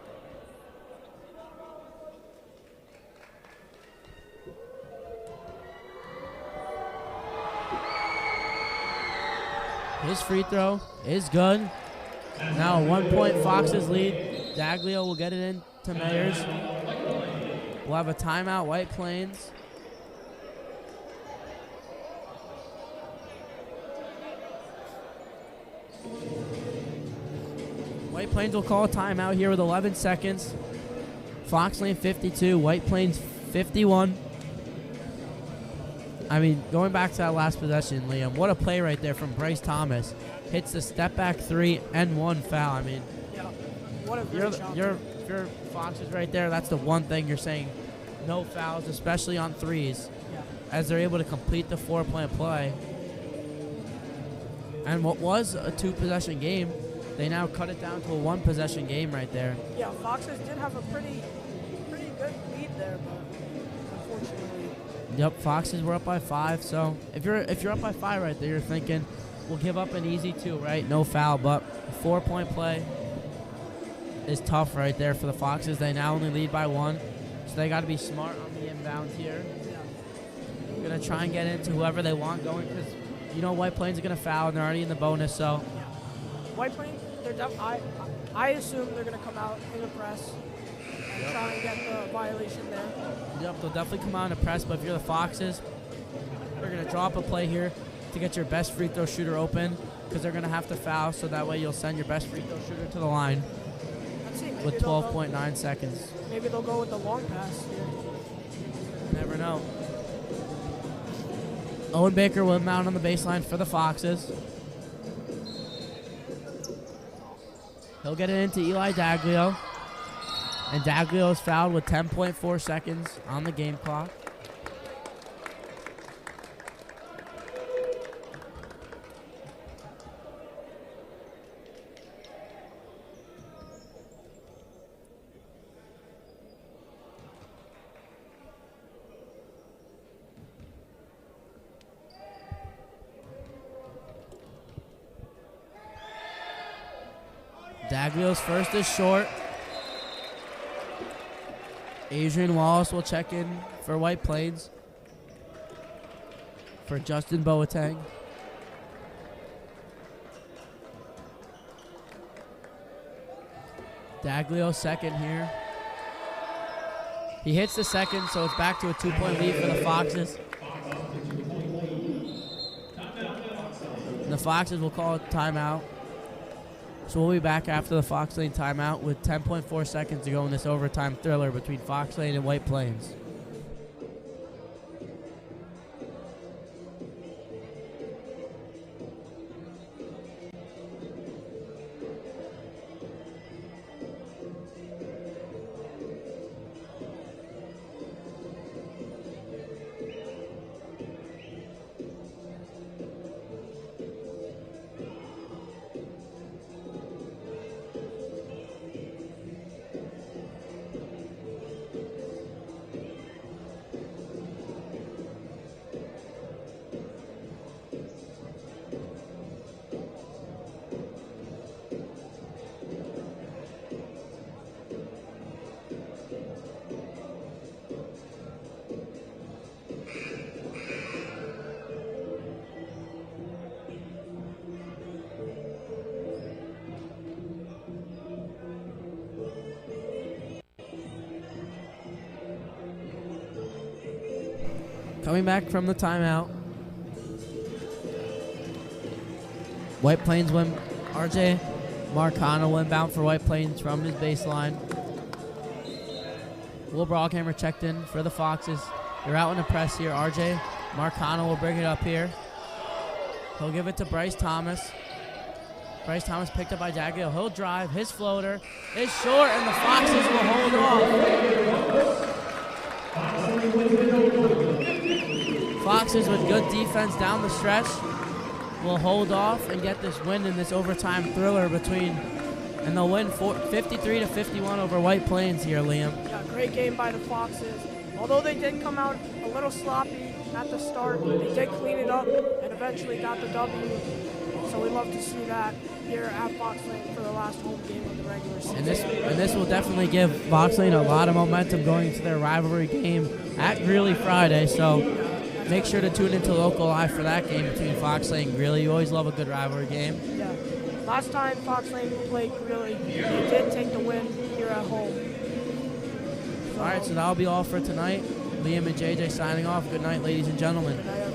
His free throw is good. Now a 1-point Foxes lead. Daglio will get it in to Mayers. We'll have a timeout, White Plains. White Plains will call a timeout here with 11 seconds. Fox Lane 52, White Plains 51. I mean, going back to that last possession, Liam, what a play right there from Bryce Thomas. Hits the step back three and 1 foul. I mean, Yeah, what a great shot. if you're Foxes right there, that's the one thing you're saying. No fouls, especially on threes, Yeah. as they're able to complete the 4-point play. And what was a 2-possession game, they now cut it down to a 1-possession game right there. Yeah, Foxes did have a pretty good lead there, but unfortunately. Yep, Foxes were up by 5. So if you're up by 5 right there, you're thinking we'll give up an easy 2, right? No foul, but a 4-point play is tough right there for the Foxes. They now only lead by 1, so they got to be smart on the inbound here. Yeah. Gonna try and get into whoever they want going because you know White Plains are gonna foul and they're already in the bonus. So Yeah. White Plains, I assume they're going to come out in a press and try and get the violation there. yep, they'll definitely come out in a press. But if you're the Foxes, they're gonna drop a play here to get your best free throw shooter open because they're gonna have to foul. So that way you'll send your best free throw shooter to the line Let's see. Maybe with they'll go- 12.9 seconds. Maybe they'll go with the long pass here. Never know. Owen Baker will mount on the baseline for the Foxes. He'll get it into Eli Daglio. And Daglio is fouled with 10.4 seconds on the game clock. Daglio's first is short. Adrian Wallace will check in for White Plains for Justin Boateng. Daglio second here. He hits the second, so it's back to a 2-point lead for the Foxes. And the Foxes will call a timeout. So we'll be back after the Fox Lane timeout with 10.4 seconds to go in this overtime thriller between Fox Lane and White Plains. Coming back from the timeout. White Plains win. RJ Marcano will inbound for White Plains from his baseline. Will Brockhammer checked in for the Foxes. They're out in the press here. RJ Marcano will bring it up here. He'll give it to Bryce Thomas. Bryce Thomas picked up by Daglio. He'll drive. His floater is short, and the Foxes will hold off. Foxes with good defense down the stretch will hold off and get this win in this overtime thriller and they'll win 53-51 over White Plains here, Liam. Yeah, great game by the Foxes. Although they did come out a little sloppy at the start, they did clean it up and eventually got the W. So we love to see that here at Fox Lane for the last home game of the regular season. And this will definitely give Fox Lane a lot of momentum going into their rivalry game at Greeley Friday. So make sure to tune into LocalLive for that game between Fox Lane and Greeley. You always love a good rivalry game. Yeah. Last time Fox Lane played Greeley, they did take the win here at home. All right, so that'll be all for tonight. Liam and JJ signing off. Good night, ladies and gentlemen. Good night,